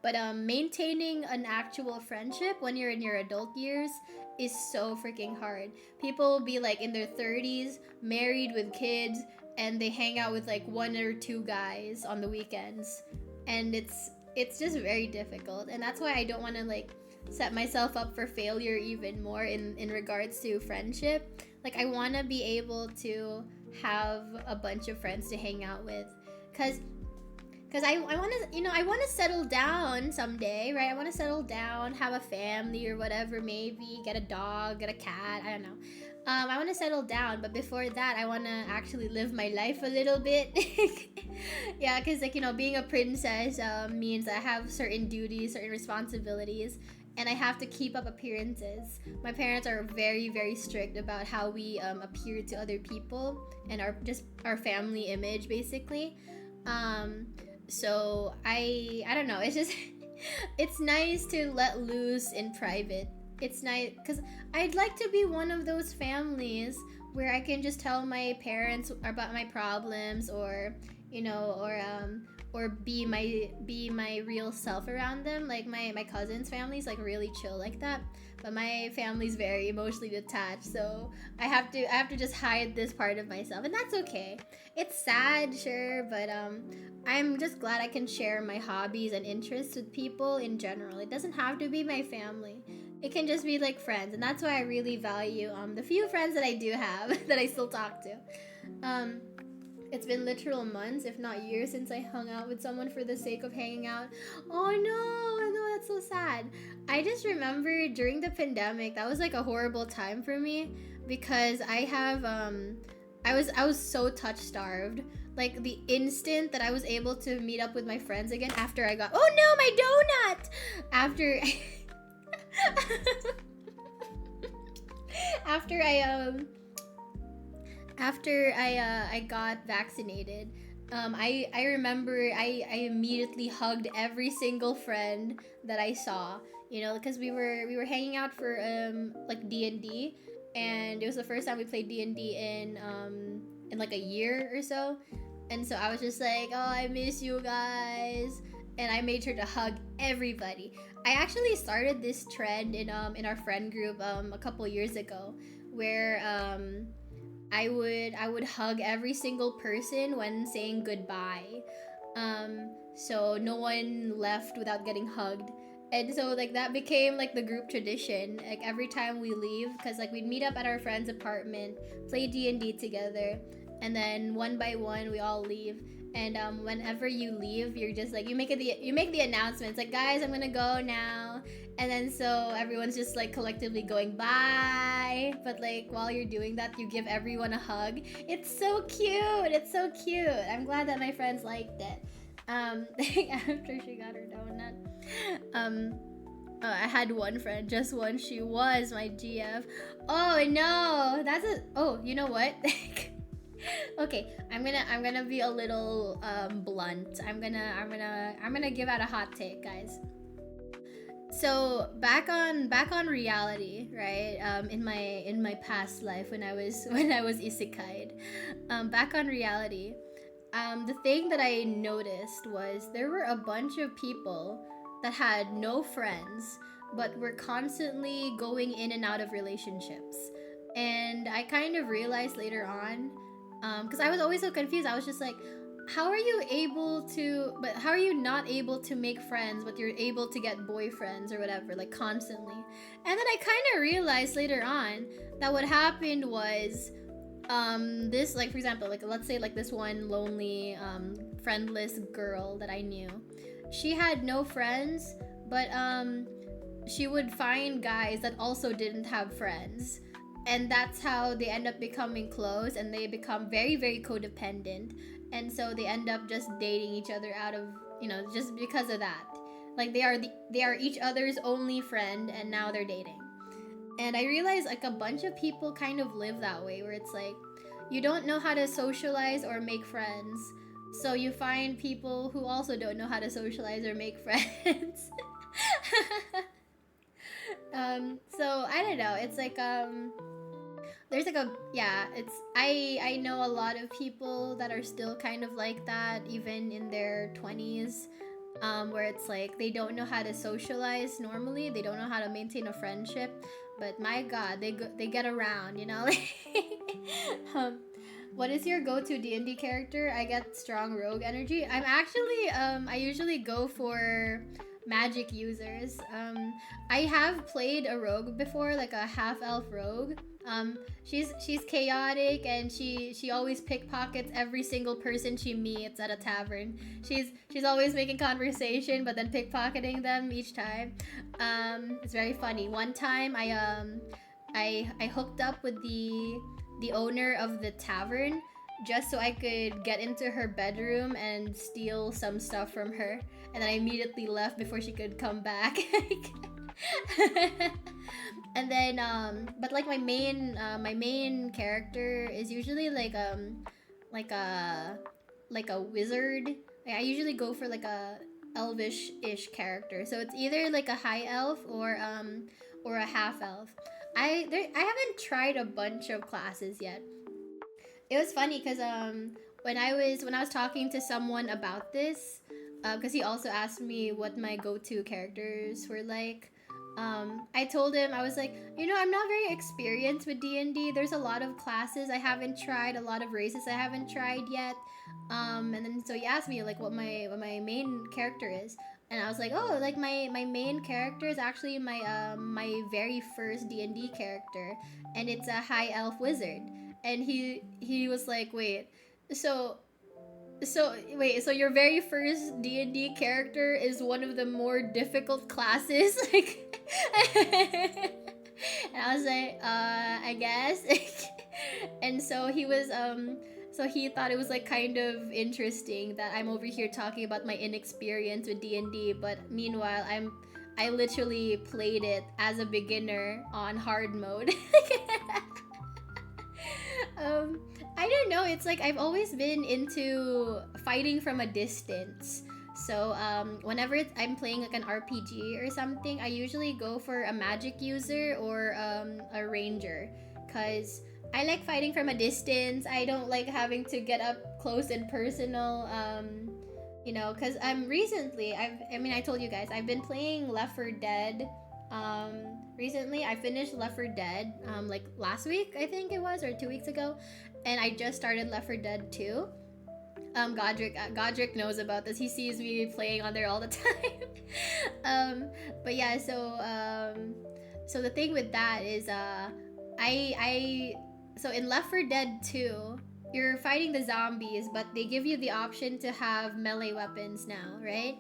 But maintaining an actual friendship when you're in your adult years is so freaking hard. People will be like in their 30s, married with kids, and they hang out with like one or two guys on the weekends, and it's just very difficult. And that's why I don't want to like set myself up for failure even more in regards to friendship. Like I want to be able to have a bunch of friends to hang out with, because I want to I want to settle down someday, right? I want to settle down, have a family or whatever, maybe get a dog, get a cat, I don't know. I want to settle down, but before that I want to actually live my life a little bit. Yeah, because like being a princess means I have certain duties, certain responsibilities, and I have to keep up appearances. My parents are very, very strict about how we appear to other people and our family image, basically. So I don't know. It's just it's nice to let loose in private. It's nice because I'd like to be one of those families where I can just tell my parents about my problems, or or be my real self around them. Like my cousin's family's like really chill like that, but my family's very emotionally detached, so I have to just hide this part of myself, and that's okay. It's sad, sure, but I'm just glad I can share my hobbies and interests with people in general. It doesn't have to be my family. It can just be like friends, and that's why I really value the few friends that I do have that I still talk to. Um, it's been literal months, if not years, since I hung out with someone for the sake of hanging out. Oh no, that's so sad. I just remember during the pandemic, that was like a horrible time for me because I was so touch starved. Like the instant that I was able to meet up with my friends again after I got, oh no, my donut! After after I got vaccinated, I remember I immediately hugged every single friend that I saw, because we were hanging out for like D&D, and it was the first time we played D&D in like a year or so. And so I was just like, oh, I miss you guys. And I made sure to hug everybody. I actually started this trend in our friend group a couple years ago, where I would hug every single person when saying goodbye. So no one left without getting hugged. And so like that became like the group tradition. Like every time we leave, because like we'd meet up at our friend's apartment, play D&D together, and then one by one we all leave. And whenever you leave, you're just like you make the announcements like, guys, I'm gonna go now. And then so everyone's just like collectively going bye, but like while you're doing that, you give everyone a hug. It's so cute. It's so cute. I'm glad that my friends liked it. After she got her donut, I had one friend, just one. She was my GF. Oh no, oh, you know what? Okay, I'm gonna be a little blunt. I'm gonna give out a hot take, guys. So back on reality, right? In my past life when I was isekai'd, back on reality, the thing that I noticed was there were a bunch of people that had no friends, but we're constantly going in and out of relationships. And I kind of realized later on, because I was always so confused. I was just like, how are you able to, but how are you not able to make friends, but you're able to get boyfriends or whatever, like constantly? And then I kind of realized later on that what happened was, this, like, for example, like, let's say, like, this one lonely, friendless girl that I knew, she had no friends, but she would find guys that also didn't have friends, and that's how they end up becoming close, and they become very, very codependent, and so they end up just dating each other out of, just because of that. Like, they are each other's only friend, and now they're dating. And I realized, like, a bunch of people kind of live that way, where it's like, you don't know how to socialize or make friends, so you find people who also don't know how to socialize or make friends. So I don't know. It's like, there's like a, yeah, it's, I know a lot of people that are still kind of like that, even in their 20s, where it's like they don't know how to socialize normally, they don't know how to maintain a friendship, but my god, they get around, um, what is your go-to D&D character? I get strong rogue energy. I'm actually, I usually go for magic users. I have played a rogue before, like a half-elf rogue. She's chaotic, and she always pickpockets every single person she meets at a tavern. She's always making conversation, but then pickpocketing them each time. It's very funny. One time, I hooked up with the owner of the tavern just so I could get into her bedroom and steal some stuff from her, and then I immediately left before she could come back. And then, but like my main character is usually like a wizard. Like, I usually go for like a elvish-ish character, so it's either like a high elf or a half elf. I haven't tried a bunch of classes yet. It was funny because when I was talking to someone about this, because he also asked me what my go-to characters were like. I told him, I was like, I'm not very experienced with D&D. There's a lot of classes I haven't tried, a lot of races I haven't tried yet. And then so he asked me like what my main character is, and I was like, oh, like my main character is actually my very first D&D character, and it's a high elf wizard. And he was like, so so your very first D&D character is one of the more difficult classes, like. And I was like, I guess. And so he was so he thought it was like kind of interesting that I'm over here talking about my inexperience with D&D, but meanwhile I literally played it as a beginner on hard mode. I don't know, it's like I've always been into fighting from a distance. So whenever I'm playing like an RPG or something, I usually go for a magic user or a ranger, because I like fighting from a distance. I don't like having to get up close and personal. Because recently I told you guys I've been playing Left 4 Dead. Recently I finished Left 4 Dead like last week, I think it was, or 2 weeks ago, and I just started Left 4 Dead 2. Godric knows about this. He sees me playing on there all the time. But yeah, so the thing with that is so in Left 4 Dead 2, you're fighting the zombies, but they give you the option to have melee weapons now, right?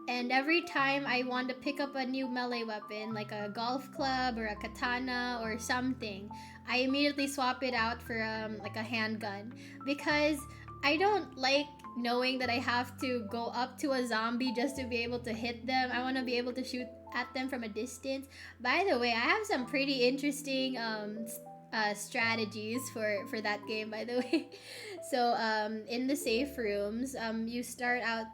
And every time I want to pick up a new melee weapon, like a golf club or a katana or something, I immediately swap it out for like a handgun, because I don't like knowing that I have to go up to a zombie just to be able to hit them. I want to be able to shoot at them from a distance. By the way, I have some pretty interesting strategies for that game, by the way. So in the safe rooms, you start out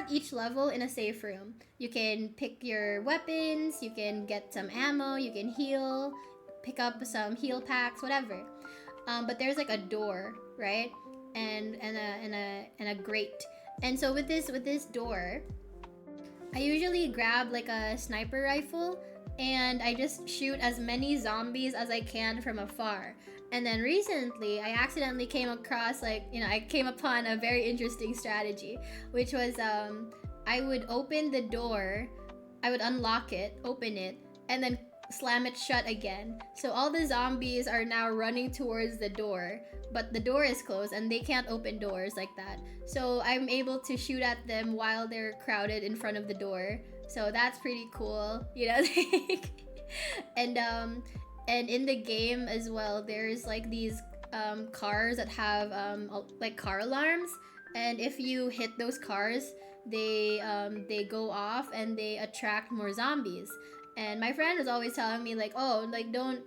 each level in a safe room. You can pick your weapons, you can get some ammo, you can heal, pick up some heal packs, whatever. But there's like a door, right? And a grate. And so with this door, I usually grab like a sniper rifle, and I just shoot as many zombies as I can from afar. And then recently, I accidentally came across, I came upon a very interesting strategy, which was I would open the door, I would unlock it, open it, and then slam it shut again. So all the zombies are now running towards the door, but the door is closed and they can't open doors like that. So I'm able to shoot at them while they're crowded in front of the door. So that's pretty cool, you know. And in the game as well, there's like these cars that have like car alarms, and if you hit those cars, they go off and they attract more zombies. And my friend was always telling me like, oh, like don't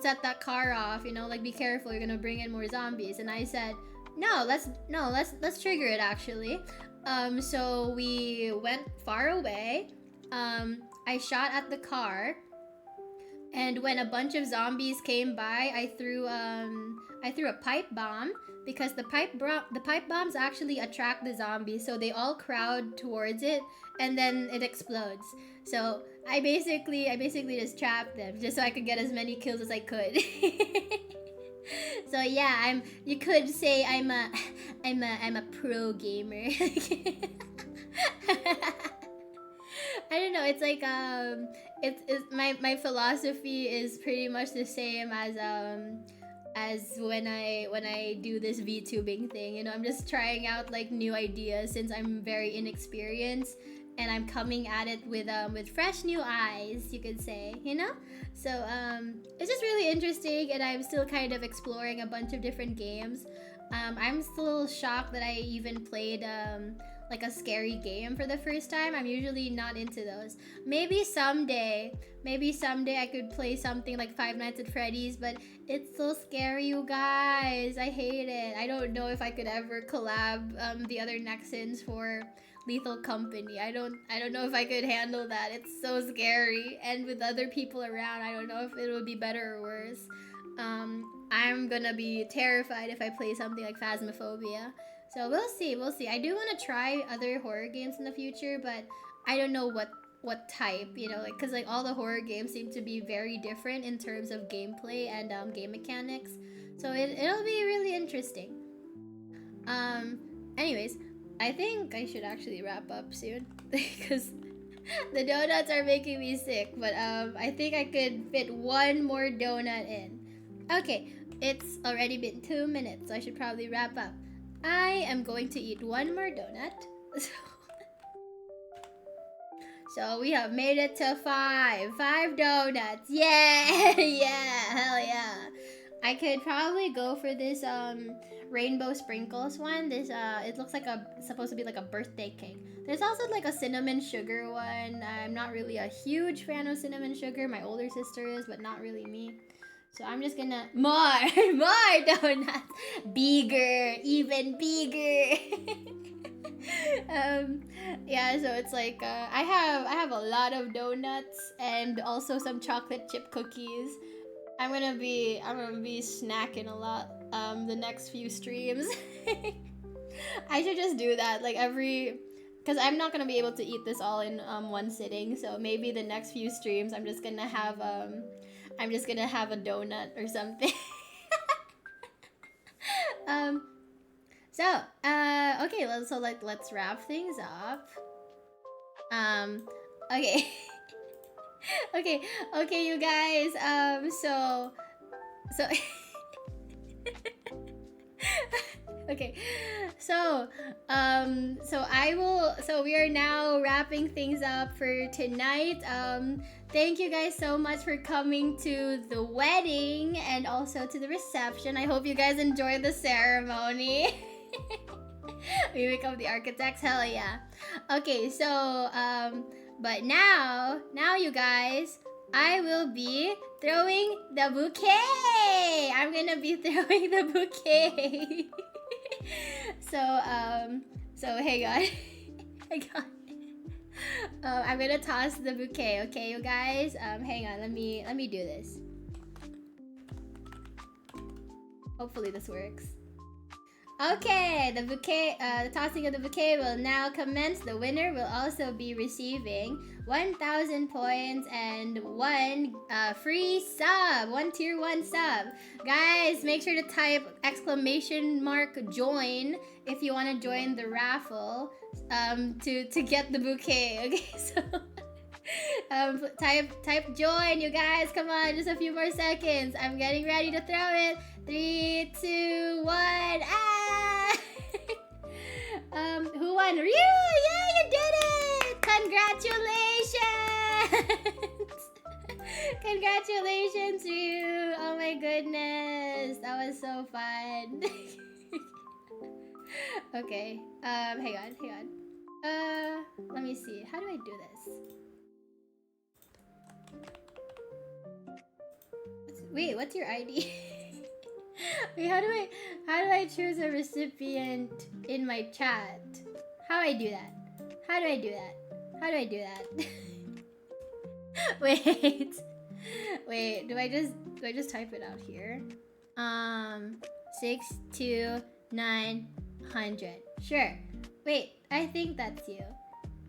set that car off, you know, like be careful, you're gonna bring in more zombies. And I said, let's trigger it actually. So we went far away. I shot at the car, and when a bunch of zombies came by, I threw a pipe bomb, because the pipe bombs actually attract the zombies, so they all crowd towards it, and then it explodes. So I basically just trapped them just so I could get as many kills as I could. So yeah, you could say I'm a pro gamer. I don't know. It's like it's my philosophy is pretty much the same as when I do this VTubing thing. You know, I'm just trying out like new ideas since I'm very inexperienced, and I'm coming at it with fresh new eyes, you could say. You know, so it's just really interesting, and I'm still kind of exploring a bunch of different games. I'm still shocked that I even played like a scary game for the first time. I'm usually not into those. Maybe someday I could play something like Five Nights at Freddy's, but it's so scary, you guys. I hate it. I don't know if I could ever collab the other Nexans for Lethal Company. I don't know if I could handle that. It's so scary, and with other people around, I don't know if it would be better or worse. I'm gonna be terrified if I play something like Phasmophobia. So we'll see. I do want to try other horror games in the future, but I don't know what type, you know, like, because like all the horror games seem to be very different in terms of gameplay and game mechanics. So it'll be really interesting. Anyways, I think I should actually wrap up soon because the donuts are making me sick. But I think I could fit one more donut in. Okay, it's already been 2 minutes, so I should probably wrap up. I am going to eat one more donut. So we have made it to 5 donuts. Yeah. Yeah, hell yeah. I could probably go for this rainbow sprinkles one. This it looks like supposed to be like a birthday cake. There's also like a cinnamon sugar one. I'm not really a huge fan of cinnamon sugar. My older sister is, but not really me. So I'm just gonna more donuts, bigger, even bigger. Yeah, so it's like I have a lot of donuts and also some chocolate chip cookies. I'm gonna be snacking a lot the next few streams. I should just do that like because I'm not gonna be able to eat this all in one sitting. So maybe the next few streams I'm just gonna have a donut or something. Okay, let's wrap things up. Okay. okay, you guys. So okay. So we are now wrapping things up for tonight. Thank you guys so much for coming to the wedding and also to the reception. I hope you guys enjoyed the ceremony. We become the architects, hell yeah. Okay, so but now you guys, I will be throwing the bouquet. I'm gonna be throwing the bouquet. So hang on. Hang on. I'm gonna toss the bouquet, okay, you guys? Hang on, let me do this. Hopefully this works. Okay, the bouquet, the tossing of the bouquet will now commence. The winner will also be receiving 1,000 points and one free sub, one tier 1 sub. Guys, make sure to type !join if you want to join the raffle to get the bouquet. Okay, so type join, you guys. Come on, just a few more seconds. I'm getting ready to throw it. 3, 2, 1. Ah! Who won? Ryu! Yeah, you did it! Congratulations! Congratulations, Ryu! Oh my goodness, that was so fun. Okay, hang on. Let me see. How do I do this? Wait, what's your ID? Wait, how do I choose a recipient in my chat? How do I do that? Wait, do I just type it out here? 62900. Sure. Wait, I think that's you.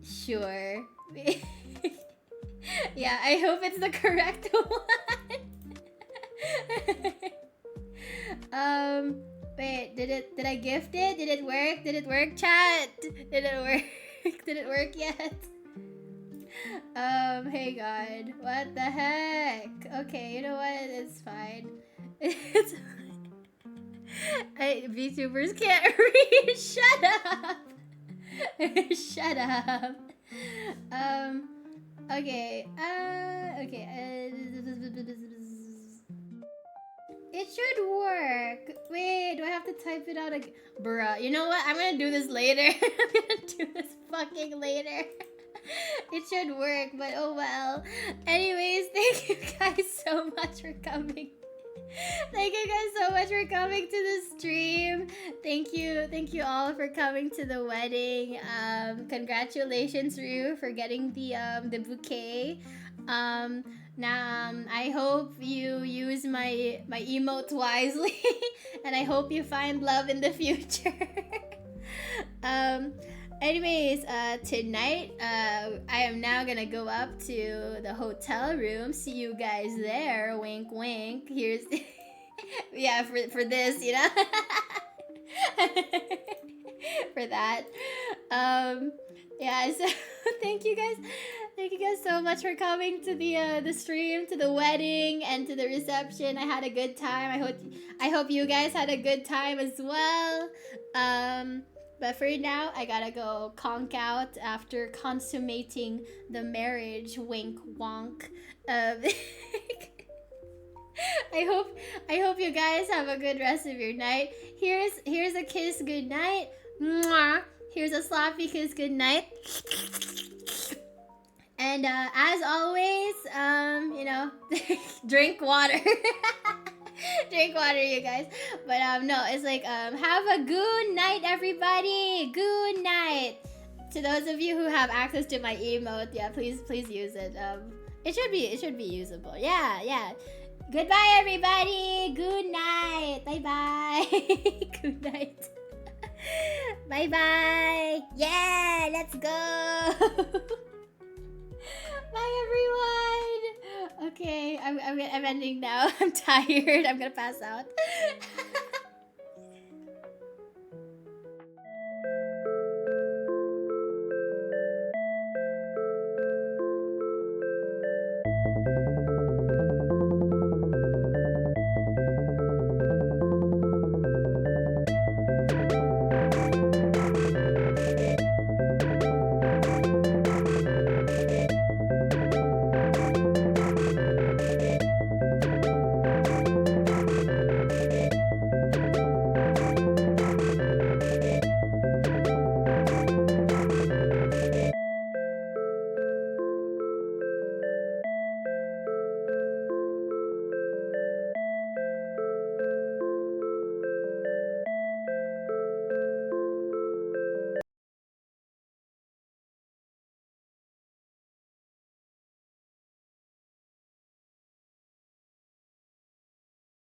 Sure. Yeah, I hope it's the correct one. Wait, did I gift it? Did it work? Did it work, chat? Did it work? Did it work yet? Hey God, what the heck? Okay, you know what? It's fine. It's fine. VTubers can't read. Shut up. Shut up. Okay. It should work. Wait, do I have to type it out again? Bruh, you know what? I'm gonna do this later. I'm gonna do this fucking later. It should work, but oh well. Anyways, thank you guys so much for coming. Thank you guys so much for coming to the stream. Thank you all for coming to the wedding. Congratulations, Ryu, for getting the bouquet. I hope you use my emotes wisely, and I hope you find love in the future. Anyways, tonight, I am now gonna go up to the hotel room. See you guys there. Wink, wink. Here's, yeah, for this, you know, for that. Yeah. So thank you guys so much for coming to the stream, to the wedding, and to the reception. I had a good time. I hope you guys had a good time as well. But for now, I gotta go conk out after consummating the marriage. Wink, wonk. I hope you guys have a good rest of your night. Here's a kiss good night. Mwah. Here's a sloppy kiss good night. And as always, you know, drink water. Drink water, you guys. But no, it's like have a good night, everybody. Good night. To those of you who have access to my emote, yeah, please use it. It should be usable. Yeah. Goodbye, everybody. Good night. Bye. Good night. Bye. Yeah, let's go. Bye, everyone. Okay, I'm ending now. I'm tired. I'm gonna pass out.